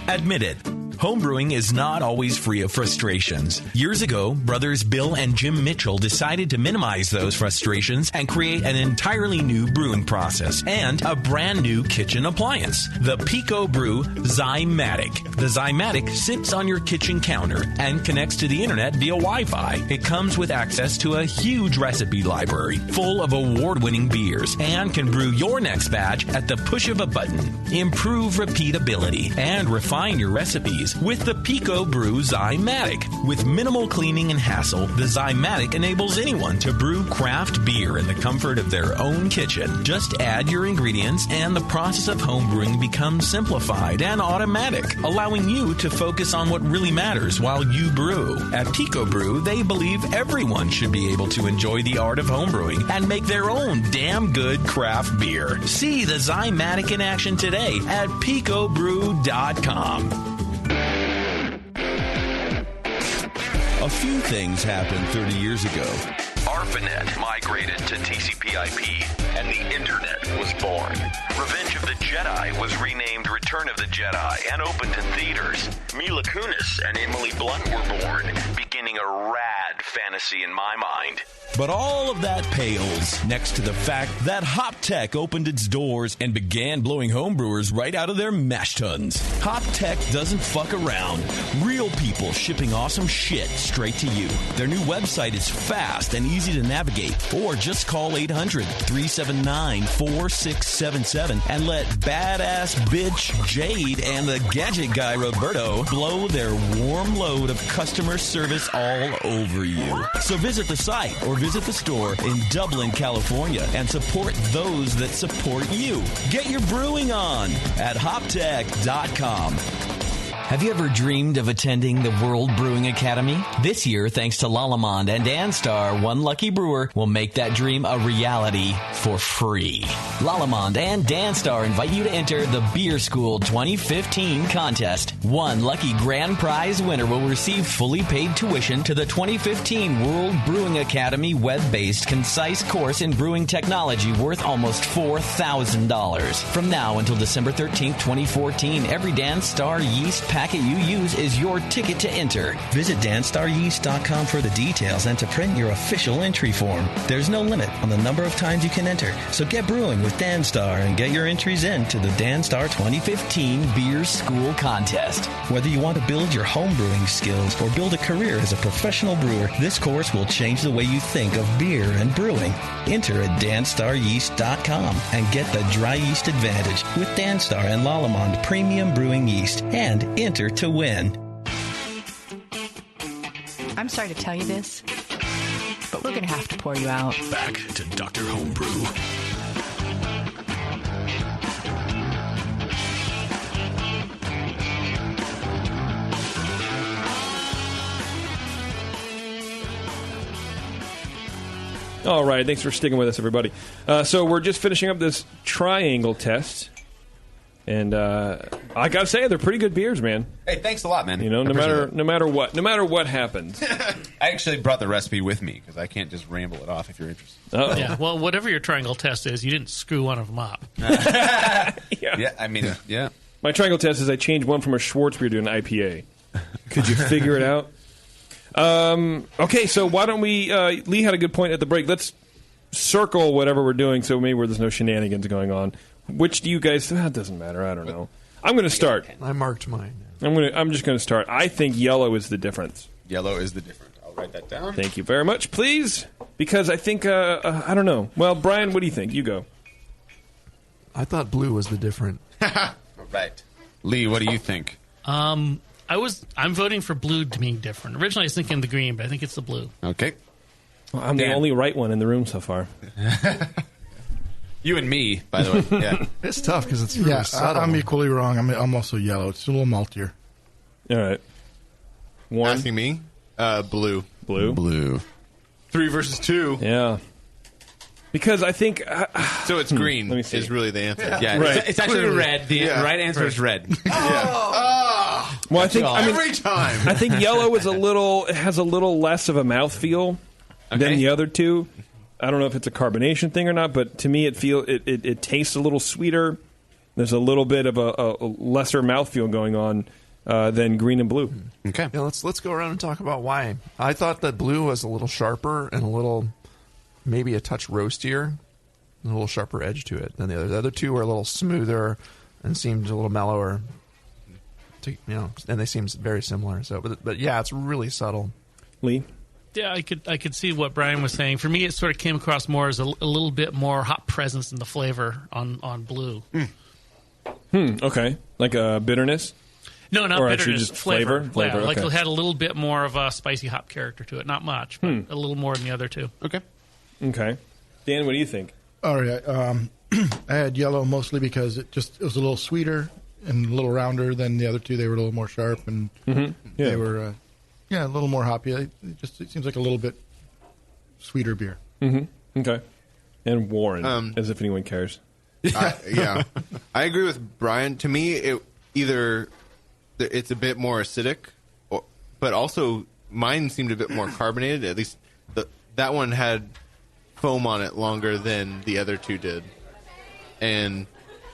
Admit it. Homebrewing is not always free of frustrations. Years ago, brothers Bill and Jim Mitchell decided to minimize those frustrations and create an entirely new brewing process and a brand new kitchen appliance, the Pico Brew Zymatic. The Zymatic sits on your kitchen counter and connects to the internet via Wi-Fi. It comes with access to a huge recipe library full of award-winning beers and can brew your next batch at the push of a button. Improve repeatability and refine your recipes with the Pico Brew Zymatic. With minimal cleaning and hassle, the Zymatic enables anyone to brew craft beer in the comfort of their own kitchen. Just add your ingredients and the process of homebrewing becomes simplified and automatic, allowing you to focus on what really matters while you brew. At Pico Brew, they believe everyone should be able to enjoy the art of homebrewing and make their own damn good craft beer. See the Zymatic in action today at picobrew.com. A few things happened 30 years ago. ARPANET migrated to TCP/IP, and the Internet was born. Revenge of the Jedi was renamed Return of the Jedi and opened in theaters. Mila Kunis and Emily Blunt were born, beginning a rad fantasy in my mind. But all of that pales next to the fact that HopTech opened its doors and began blowing homebrewers right out of their mash tuns. HopTech doesn't fuck around. Real people shipping awesome shit straight to you. Their new website is fast and easy to navigate. Or just call 800-379-4677 and let badass bitch Jade and the gadget guy Roberto blow their warm load of customer service all over you. So visit the site or visit the store in Dublin, California, and support those that support you. Get your brewing on at hoptech.com. Have you ever dreamed of attending the World Brewing Academy? This year, thanks to Lalamond and Danstar, one lucky brewer will make that dream a reality for free. Lalamond and Danstar invite you to enter the Beer School 2015 contest. One lucky grand prize winner will receive fully paid tuition to the 2015 World Brewing Academy web-based concise course in brewing technology worth almost $4,000. From now until December 13th, 2014, every Danstar yeast packet you use is your ticket to enter. Visit danstaryeast.com for the details and to print your official entry form. There's no limit on the number of times you can enter, so get brewing with Danstar and get your entries in to the Danstar 2015 Beer School Contest. Whether you want to build your home brewing skills or build a career as a professional brewer, this course will change the way you think of beer and brewing. Enter at danstaryeast.com and get the dry yeast advantage with Danstar and Lalamond Premium Brewing Yeast and enter to win. I'm sorry to tell you this, but we're going to have to pour you out. Back to Dr. Homebrew. All right, thanks for sticking with us, everybody. So we're just finishing up this triangle test. And I gotta say, they're pretty good beers, man. Hey, thanks a lot, man. You know, no matter what happens. I actually brought the recipe with me because I can't just ramble it off if you're interested. Uh-oh. Yeah, well, whatever your triangle test is, you didn't screw one of them up. Yeah, I mean, yeah. My triangle test is I changed one from a Schwarzbier to an IPA. Could you figure it out? Okay, so why don't we? Lee had a good point at the break. Let's circle whatever we're doing, so maybe where there's no shenanigans going on. Which do you guys? That doesn't matter. I don't know. I'm going to start. I marked mine. I'm just going to start. I think yellow is the difference. Yellow is the difference. I'll write that down. Thank you very much, please. Because I think I don't know. Well, Brian, what do you think? You go. I thought blue was the different. All right, Lee, what do you think? I'm voting for blue to being different. Originally, I was thinking the green, but I think it's the blue. Okay. Well, I'm the only right one in the room so far. You and me, by the way. Yeah, it's tough because it's really subtle. I'm equally wrong. I'm also yellow. It's a little maltier. All right. One. Asking me? Blue. Blue. 3 versus 2. Yeah. Because I think... so it's green Let me see. is really the answer. Yeah, right. It's actually red. The right answer is red. Well, I think every time. I think yellow is has a little less of a mouthfeel than the other two. I don't know if it's a carbonation thing or not, but to me it tastes a little sweeter. There's a little bit of a lesser mouthfeel going on than green and blue. Okay. Yeah, let's go around and talk about why. I thought that blue was a little sharper and a little, maybe a touch roastier, a little sharper edge to it than the other. The other two were a little smoother and seemed a little mellower. And they seem very similar. So, but yeah, it's really subtle. Lee? Yeah, I could see what Brian was saying. For me, it sort of came across more as a little bit more hop presence in the flavor on blue. Okay. Like a bitterness? No, not or bitterness. Just flavor? Yeah, okay. like it had a little bit more of a spicy hop character to it. Not much, but a little more than the other two. Okay. Dan, what do you think? All right. I had yellow mostly because it was a little sweeter and a little rounder than the other two. They were a little more sharp and they were a little more hoppy. It seems like a little bit sweeter beer. Mm-hmm. Okay. And Warren, as if anyone cares. Yeah. I agree with Brian. To me, it's a bit more acidic, but also mine seemed a bit more carbonated. At least that one had foam on it longer than the other two did.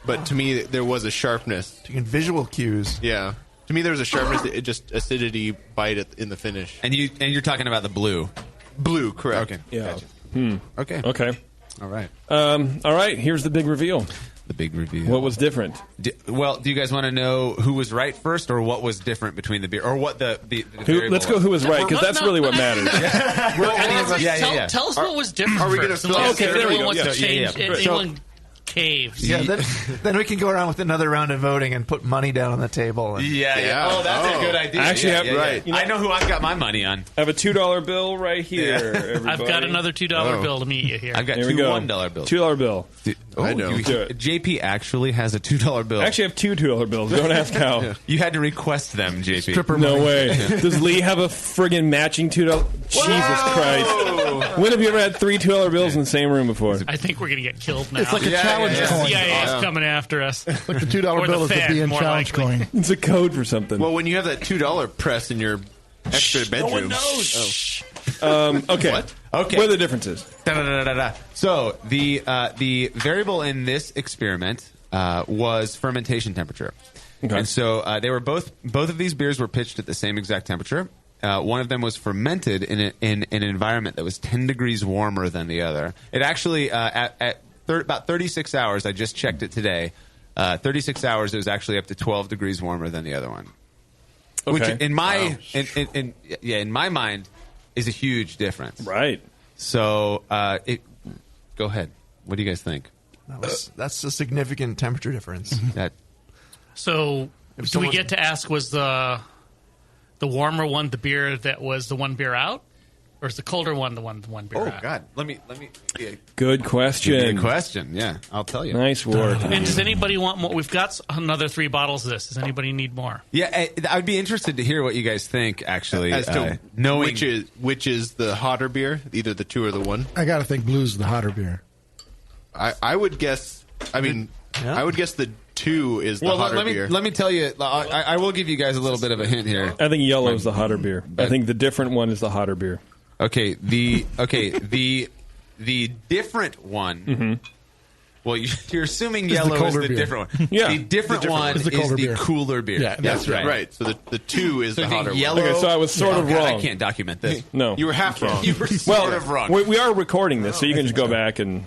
But to me, there was a sharpness. Visual cues. Yeah. To me, there was a sharpness, just acidity bite in the finish. And you're talking about the blue. Blue, correct. Okay. Yeah. Gotcha. Okay. All right. All right. Here's the big reveal. The big reveal. What was different? Do you guys want to know who was right first, or what was different between the beer, or what the let's go. Who was right? Because that's really what matters. Tell us what was different. Are we going to fill out? Okay, there we go. Wants to change anyone caves. Yeah, then we can go around with another round of voting and put money down on the table. Yeah. Oh, that's a good idea. I actually have right. I know who I've got my money on. I have a $2 bill right here. I've got another $2 bill to meet you here. I've got two $1 bills. $2 bill. I know. JP actually has a $2 bill. I actually have two $2 bills. Don't ask how. You had to request them, JP. Stripper no money. way. Does Lee have a friggin' matching $2? Jesus Christ. When have you ever had three $2 bills in the same room before? I think we're going to get killed now. It's like a challenge coin. CIA is coming after us. Like the $2 bill is the BN challenge coin. It's a code for something. Well, when you have that $2 press in your extra bedroom. No one knows. Okay. What? Okay. What are the differences? So the variable in this experiment was fermentation temperature. Okay. And so they were both of these beers were pitched at the same exact temperature. One of them was fermented in an environment that was 10 degrees warmer than the other. It actually at about 36 hours. I just checked it today. 36 hours. It was actually up to 12 degrees warmer than the other one. Okay. Which in my in my mind is a huge difference. Right. So go ahead. What do you guys think? That's a significant temperature difference. So do we get to ask, was the warmer one the beer that was the one beer out? Or is the colder one the one beer out? Oh, God. Let me Good question. Good question. Yeah, I'll tell you. Nice work. And does anybody want more? We've got another 3 bottles of this. Does anybody need more? Yeah, I'd be interested to hear what you guys think, actually. As to knowing which is the hotter beer, either the 2 or the 1. I got to think blue's the hotter beer. I would guess, I would guess the 2 is the hotter beer. Let me tell you, I will give you guys a little bit of a hint here. I think yellow is the hotter beer. I think the different one is the hotter beer. Okay, the different one. Mm-hmm. Well, you're assuming yellow is the different one. Yeah, the different one is the cooler beer. Yeah, that's right. Right. So the 2 is the hotter yellow. one. Okay, so I was sort of wrong. I can't document this. No, you were half wrong. You were sort of wrong. We are recording this, so you can just go back and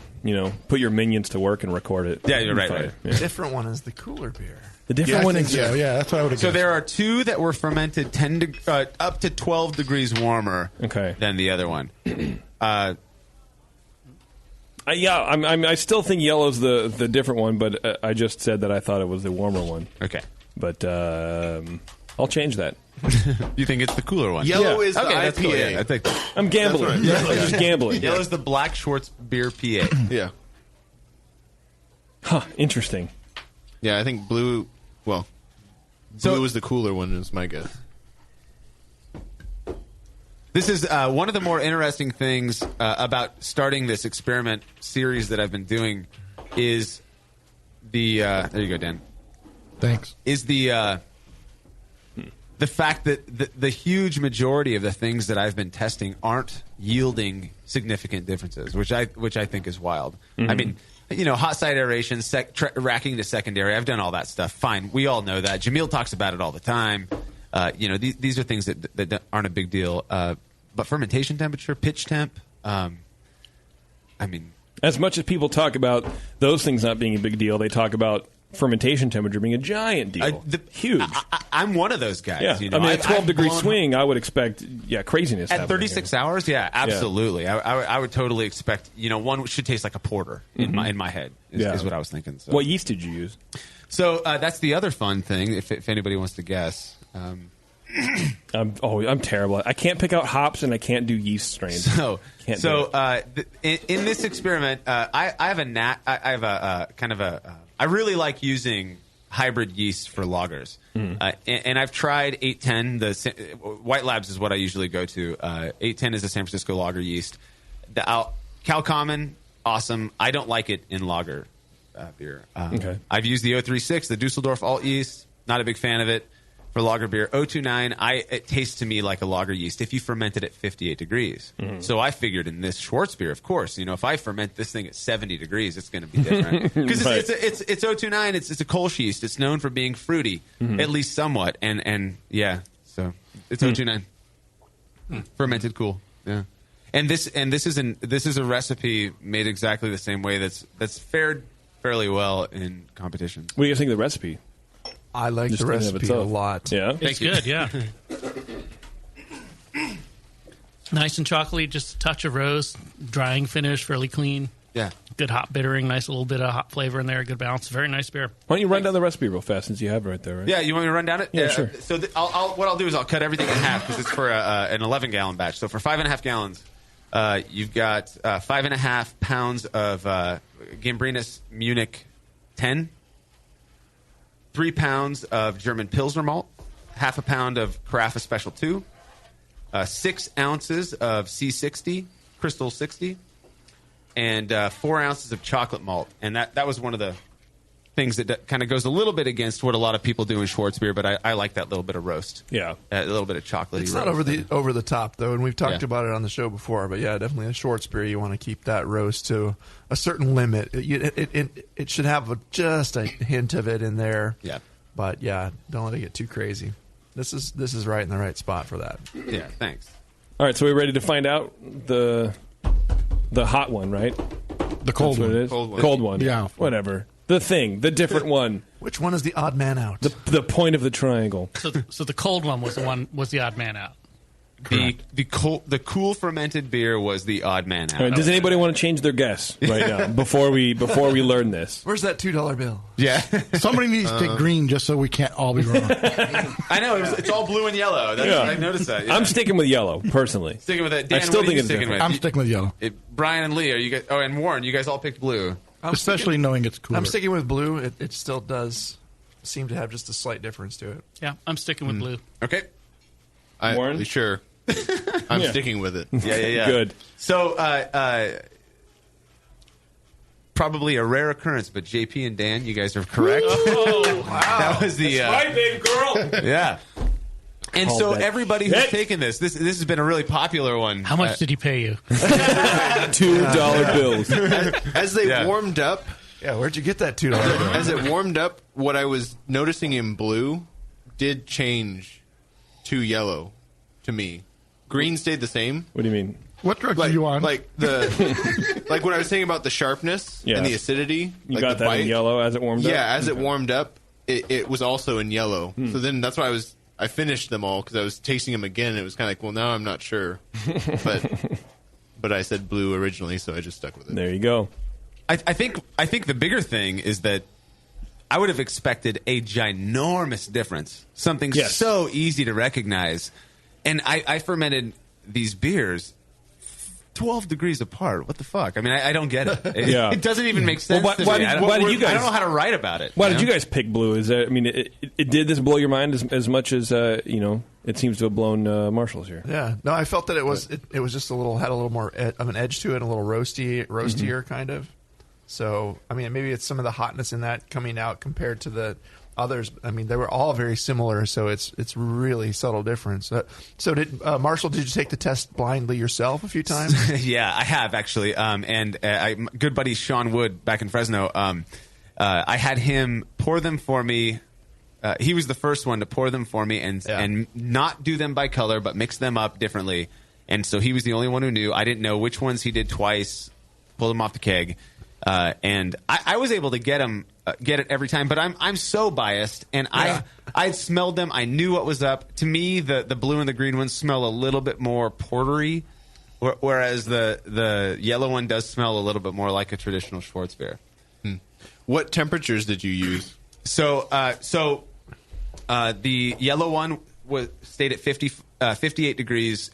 put your minions to work and record it. Yeah, you're right. Right. The different one is the cooler beer. The different one is that's what I would have guessed. So there are 2 that were fermented up to 12 degrees warmer than the other one. I still think yellow's the different one, but I just said that I thought it was the warmer one. Okay. But I'll change that. You think it's the cooler one? Yellow is the IPA. Cool. Yeah, I think I'm gambling. I'm just gambling. Yellow's the Black Schwartz beer PA. Yeah. Huh. Interesting. Yeah, I think blue. Well, blue is the cooler one. Is my guess. This is one of the more interesting things about starting this experiment series that I've been doing is the there you go, Dan. Thanks. Is the fact that the huge majority of the things that I've been testing aren't yielding significant differences, which I think is wild. Mm-hmm. I mean, hot side aeration, racking to secondary. I've done all that stuff. Fine, we all know that. Jamil talks about it all the time. These are things that aren't a big deal. But fermentation temperature, pitch temp, I mean... As much as people talk about those things not being a big deal, they talk about fermentation temperature being a giant deal. Huge. I'm one of those guys. Yeah. I mean, a 12-degree swing, I would expect, craziness. At 36 hours? Yeah, absolutely. Yeah. I would totally expect, one should taste like a porter in my head, is what I was thinking. So. What yeast did you use? So that's the other fun thing, if anybody wants to guess. I'm terrible. I can't pick out hops and I can't do yeast strains. In this experiment, I have I really like using hybrid yeast for lagers, and I've tried 810. The White Labs is what I usually go to. 810 is a San Francisco lager yeast. The Cal Common, awesome. I don't like it in lager beer. Okay. I've used the 036, the Dusseldorf alt yeast. Not a big fan of it. For lager beer, 029, it tastes to me like a lager yeast if you ferment it at 58 degrees. Mm-hmm. So I figured in this Schwartz beer, of course, if I ferment this thing at 70 degrees, it's going to be different. Because it's 029, it's a Kolsch yeast. It's known for being fruity, at least somewhat. And so it's 029. Fermented cool. Yeah. And this is a recipe made exactly the same way that's fared fairly well in competition. What do you think of the recipe? I like the recipe a lot. Yeah, it's good. Yeah, nice and chocolatey, just a touch of rose, drying finish, fairly clean. Yeah, good hop bittering, nice little bit of hop flavor in there, good balance. Very nice beer. Why don't you run down the recipe real fast since you have it right there? Right? Yeah, you want me to run down it? Yeah, sure. So what I'll do is I'll cut everything in half because it's for an 11-gallon batch. So for 5.5 gallons, you've got 5.5 pounds of Gambrinus Munich 10. 3 pounds of German Pilsner malt, half a pound of Carafa Special 2, 6 ounces of C60, Crystal 60, and 4 ounces of chocolate malt. And that was one of the things that kind of goes a little bit against what a lot of people do in Schwartz beer, but I like that little bit of roast. Yeah. A little bit of chocolatey It's roast. not over the top, though, and we've talked about it on the show before, but yeah, definitely a Schwartz beer, you want to keep that roast to a certain limit. It should have just a hint of it in there. Yeah. But yeah, don't let it get too crazy. This is right in the right spot for that. Yeah, thanks. All right, so we're ready to find out the hot one, right? The cold one. What it is? Cold one. Yeah. Whatever. The different one. Which one is the odd man out? The point of the triangle. So the cold one was the odd man out. The cool fermented beer was the odd man out. All right, does anybody want to change their guess right now before we learn this? Where's that $2 bill? Yeah, somebody needs to take green just so we can't all be wrong. I know it's all blue and yellow. I noticed that. Yeah. I'm sticking with yellow personally. Sticking with it. Dan, I still think it's different. I'm sticking with yellow. Brian and Lee, are you guys? Oh, and Warren, you guys all picked blue. Especially knowing it's cooler. I'm sticking with blue. It still does seem to have just a slight difference to it. Yeah, I'm sticking with blue. Okay. Warren? Sure. I'm sticking with it. Yeah. Good. So, probably a rare occurrence, but JP and Dan, you guys are correct. Oh, wow. That was the... That's right, baby girl. Yeah. And so everybody who's taken this has been a really popular one. How much did he pay you? $2 bills. As they warmed up... Yeah, where'd you get that $2 bill? As it warmed up, what I was noticing in blue did change to yellow to me. Green stayed the same. What do you mean? What drug are you on? Like like when I was saying about the sharpness and the acidity. You got that in yellow as it warmed up? Yeah, as it warmed up, it was also in yellow. So then that's why I finished them all because I was tasting them again. And it was kind of like, well, now I'm not sure. But I said blue originally, so I just stuck with it. There you go. I think the bigger thing is that I would have expected a ginormous difference. Something so easy to recognize. And I fermented these beers 12 degrees apart. What the fuck? I mean, I don't get it. It doesn't even make sense. Well, to me. I don't know how to write about it. Why did you guys pick blue? Is that, I mean, did this blow your mind as much as it seems to have blown Marshall's here? Yeah, no, I felt that it was just had a little more of an edge to it, a little roastier kind of. So, I mean, maybe it's some of the hotness in that coming out compared to the others. I mean, they were all very similar, so it's really subtle difference. So, did Marshall? Did you take the test blindly yourself a few times? Yeah, I have actually. And my good buddy Sean Wood back in Fresno, I had him pour them for me. He was the first one to pour them for me and not do them by color, but mix them up differently. And so he was the only one who knew. I didn't know which ones he did twice. Pulled them off the keg. And I was able to get it every time, but I'm so biased, and I smelled them. I knew what was up. To me, the blue and the green ones smell a little bit more portery, whereas the yellow one does smell a little bit more like a traditional Schwarzbier. What temperatures did you use? So the yellow one stayed at 58 degrees.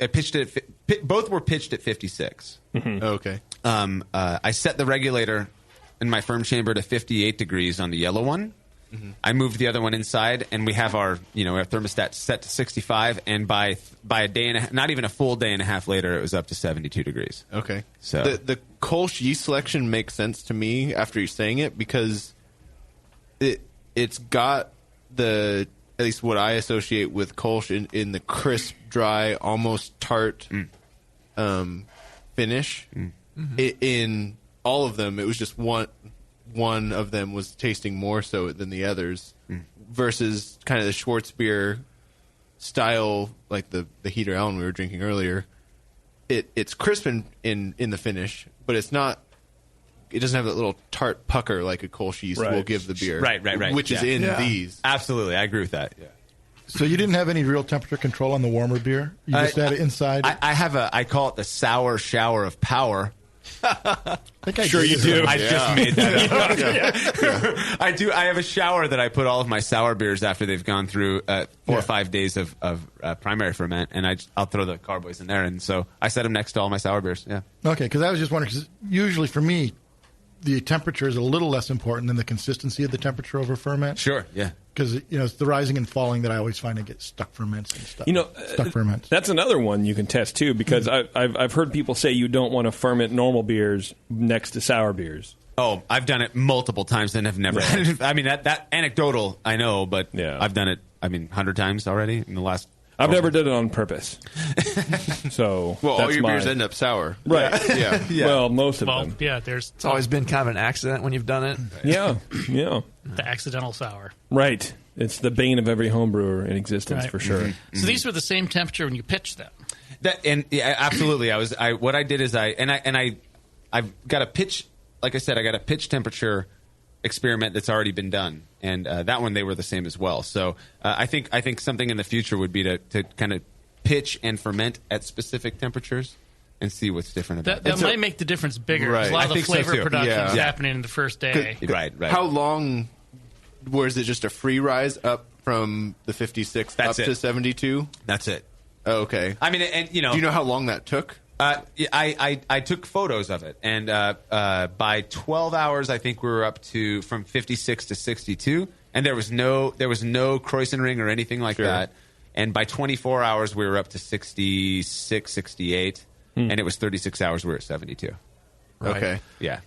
Both were pitched at 56. Mm-hmm. Oh, okay. I set the regulator in my firm chamber to 58 degrees on the yellow one. Mm-hmm. I moved the other one inside, and we have our thermostat set to 65. And by a day and not even a full day and a half later, it was up to 72 degrees. Okay. So the Kolsch yeast selection makes sense to me after you're saying it, because it's got at least what I associate with Kolsch in the crisp, dry, almost tart finish. Mm-hmm. In all of them, it was just one of them was tasting more so than the others, versus kind of the Schwarzbier style, like the Heater Allen we were drinking earlier. It's crisp in the finish, but it's not. It doesn't have that little tart pucker like a Kolsch yeast will give the beer. Right. Which is in these. Absolutely, I agree with that. Yeah. So you didn't have any real temperature control on the warmer beer? You just had it inside? I call it the sour shower of power. I think sure you do. I just made that up. I do. I have a shower that I put all of my sour beers after they've gone through 4 or 5 days of primary ferment, and I'll throw the carboys in there, and so I set them next to all my sour beers. Yeah. Okay, because I was just wondering, because usually for me, the temperature is a little less important than the consistency of the temperature over ferment. Sure, yeah. Because it's the rising and falling that I always find I get stuck ferments and stuff. Stuck ferments. That's another one you can test too, because I've heard people say you don't want to ferment normal beers next to sour beers. Oh, I've done it multiple times and have never. I mean that anecdotal, I know, but I've done it. 100 times already in the last. I've never done it on purpose. So all your beers end up sour, right? Yeah. Well, most of them. Yeah, it's always been kind of an accident when you've done it. Yeah. The accidental sour. Right. It's the bane of every homebrewer in existence, for sure. Mm-hmm. So these were the same temperature when you pitched them. Absolutely. What I did is I've got a pitch. Like I said, I got a pitch temperature experiment that's already been done, and that one they were the same as well. So I think something in the future would be to kind of pitch and ferment at specific temperatures and see what's different about that. That might make the difference bigger. Right. A lot of the flavor production is Yeah. happening in the first day. Right. How long? Was it just a free rise up from the 56 up to 72? That's it. Oh, okay. I mean, and do you know how long that took? I took photos of it, and by 12 hours, I think we were up to from 56 to 62, and there was no Kreuzenring or anything like that. And by 24 hours, we were up to 66, 68, and it was 36 hours. We were at 72. Right. Okay. Yeah.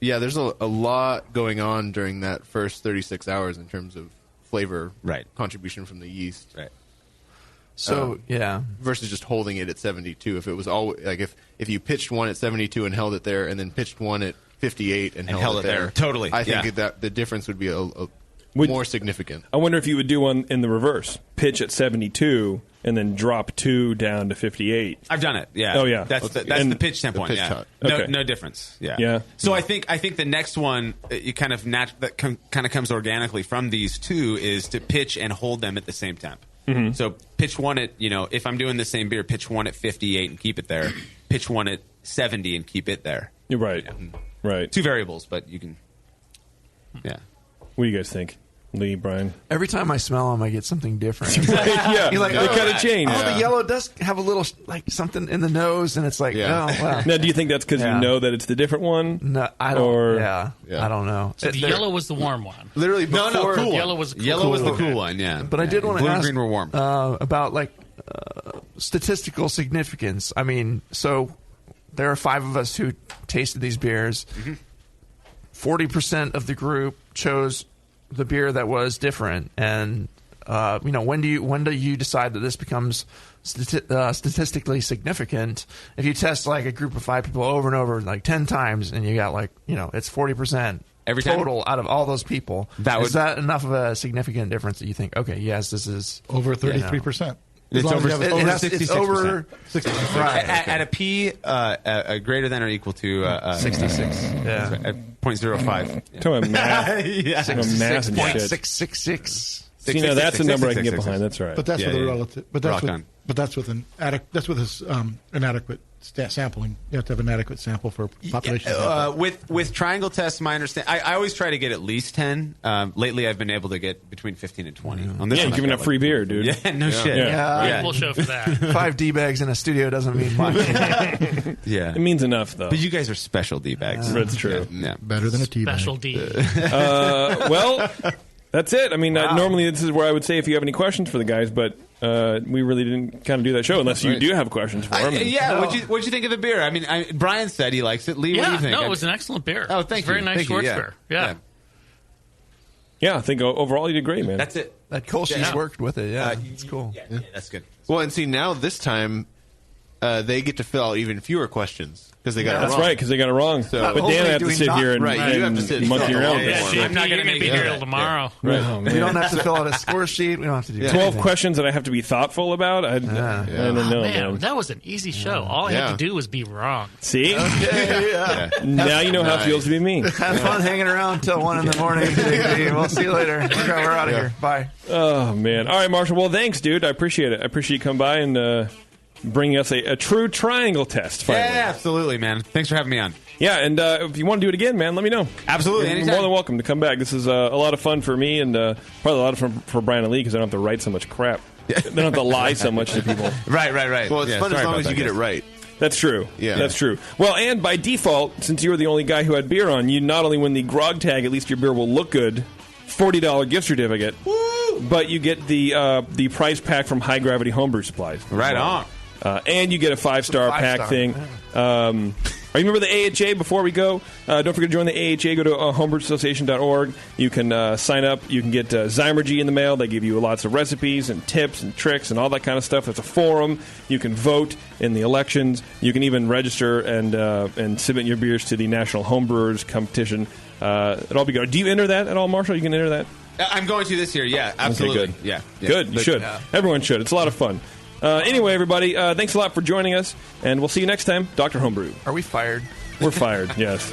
Yeah, there's a lot going on during that first 36 hours in terms of flavor contribution from the yeast. Right. So, versus just holding it at 72. If it was always like if you pitched one at 72 and held it there, and then pitched one at 58 and held it there, totally. I think that the difference would be more significant. I wonder if you would do one in the reverse: pitch at 72 and then drop 2 down to 58. I've done it. Yeah. Oh yeah. That's the pitch temp one. Yeah. No difference. Yeah. Yeah. So I think the next one you kind of comes organically from these two is to pitch and hold them at the same temp. Mm-hmm. So pitch one at if I'm doing the same beer, pitch one at 58 and keep it there. Pitch one at 70 and keep it there. You're right. Right. 2 variables, but you can. Yeah. What do you guys think? Lee, Brian. Every time I smell them, I get something different. Yeah, You're like, they kind of change. Oh, the yellow does have a little something in the nose, and it's like, oh, wow. Now, do you think that's because you know that it's the different one? No, I don't. I don't know. So the yellow was the warm one. Literally, cool before yellow was the Yellow was the cool one. Yeah, But I did want to Blue ask and green were warm. About statistical significance. I mean, so there are 5 of us who tasted these beers. 40% of the group chose the beer that was different, and when do you decide that this becomes statistically significant? If you test like a group of 5 people over and over like 10 times, and you got it's 40% every time? total out of all those people, is that enough of a significant difference that you think, okay, yes, this is over 33%? It's over 66%. It's over 66%. Right. At a P greater than or equal to 66. Yeah. 0.05. Talking about math. Yeah. Talking about math and shit. 666. See, now that's a number I can get behind. That's right. But that's with a relative. But that's with an inadequate sampling. You have to have an adequate sample for population. With triangle tests, my understanding, I always try to get at least 10. Lately, I've been able to get between 15 and 20. On this you're giving up free beer, dude. Yeah, no shit. Yeah. We'll show for that. 5 D-bags in a studio doesn't mean much. Yeah. It means enough, though. But you guys are special D-bags. That's true. Yeah. Better than a tea-bag. Special D. Well, that's it. I mean, normally this is where I would say if you have any questions for the guys, but we really didn't kind of do that show unless you do have questions for them. What'd you think of the beer? I mean, Brian said he likes it. Lee, what do you think? No, it was an excellent beer. Oh, thank you. Very nice short beer. Yeah. Yeah, I think overall you did great, man. That's it. That Kolsch's worked with it. Yeah, it's cool. Yeah, that's good. Well, and see, now this time they get to fill out even fewer questions because they got it wrong. That's right, because they got it wrong. So, but Dan had to sit here and you have to sit monkey around with this. I'm not going to be here till tomorrow. Right. Oh, we don't have to fill out a score sheet. We don't have to do 12 questions that I have to be thoughtful about. I don't know, man. That was an easy show. All I had to do was be wrong. See? Okay, Now you know how it feels to be me. Have fun hanging around till 1 in the morning. We'll see you later. We're out of here. Bye. Oh, man. All right, Marshall. Well, thanks, dude. I appreciate it. I appreciate you coming by and bringing us a true triangle test. Finally. Yeah, absolutely, man. Thanks for having me on. Yeah, and if you want to do it again, man, let me know. Absolutely, You're anytime. more than welcome to come back. This is a lot of fun for me and probably a lot of fun for Brian and Lee because I don't have to write so much crap. They don't have to lie so much to people. Right. Well, it's fun as long as you get it right. That's true. Yeah. That's true. Well, and by default, since you were the only guy who had beer on, you not only win the grog tag, at least your beer will look good, $40 gift certificate, but you get the prize pack from High Gravity Homebrew Supplies. Right on. And you get a 5-star pack thing. Remember the AHA before we go? Don't forget to join the AHA. Go to homebrewsassociation.org. You can sign up. You can get Zymergy in the mail. They give you lots of recipes and tips and tricks and all that kind of stuff. It's a forum. You can vote in the elections. You can even register and submit your beers to the National Homebrewers Competition. It'll all be good. Do you enter that at all, Marshall? You can enter that? I'm going to this year. Yeah, absolutely. Okay, good. Yeah. Good. You should. Everyone should. It's a lot of fun. Anyway, everybody, thanks a lot for joining us, and we'll see you next time. Dr. Homebrew. Are we fired? We're fired, yes.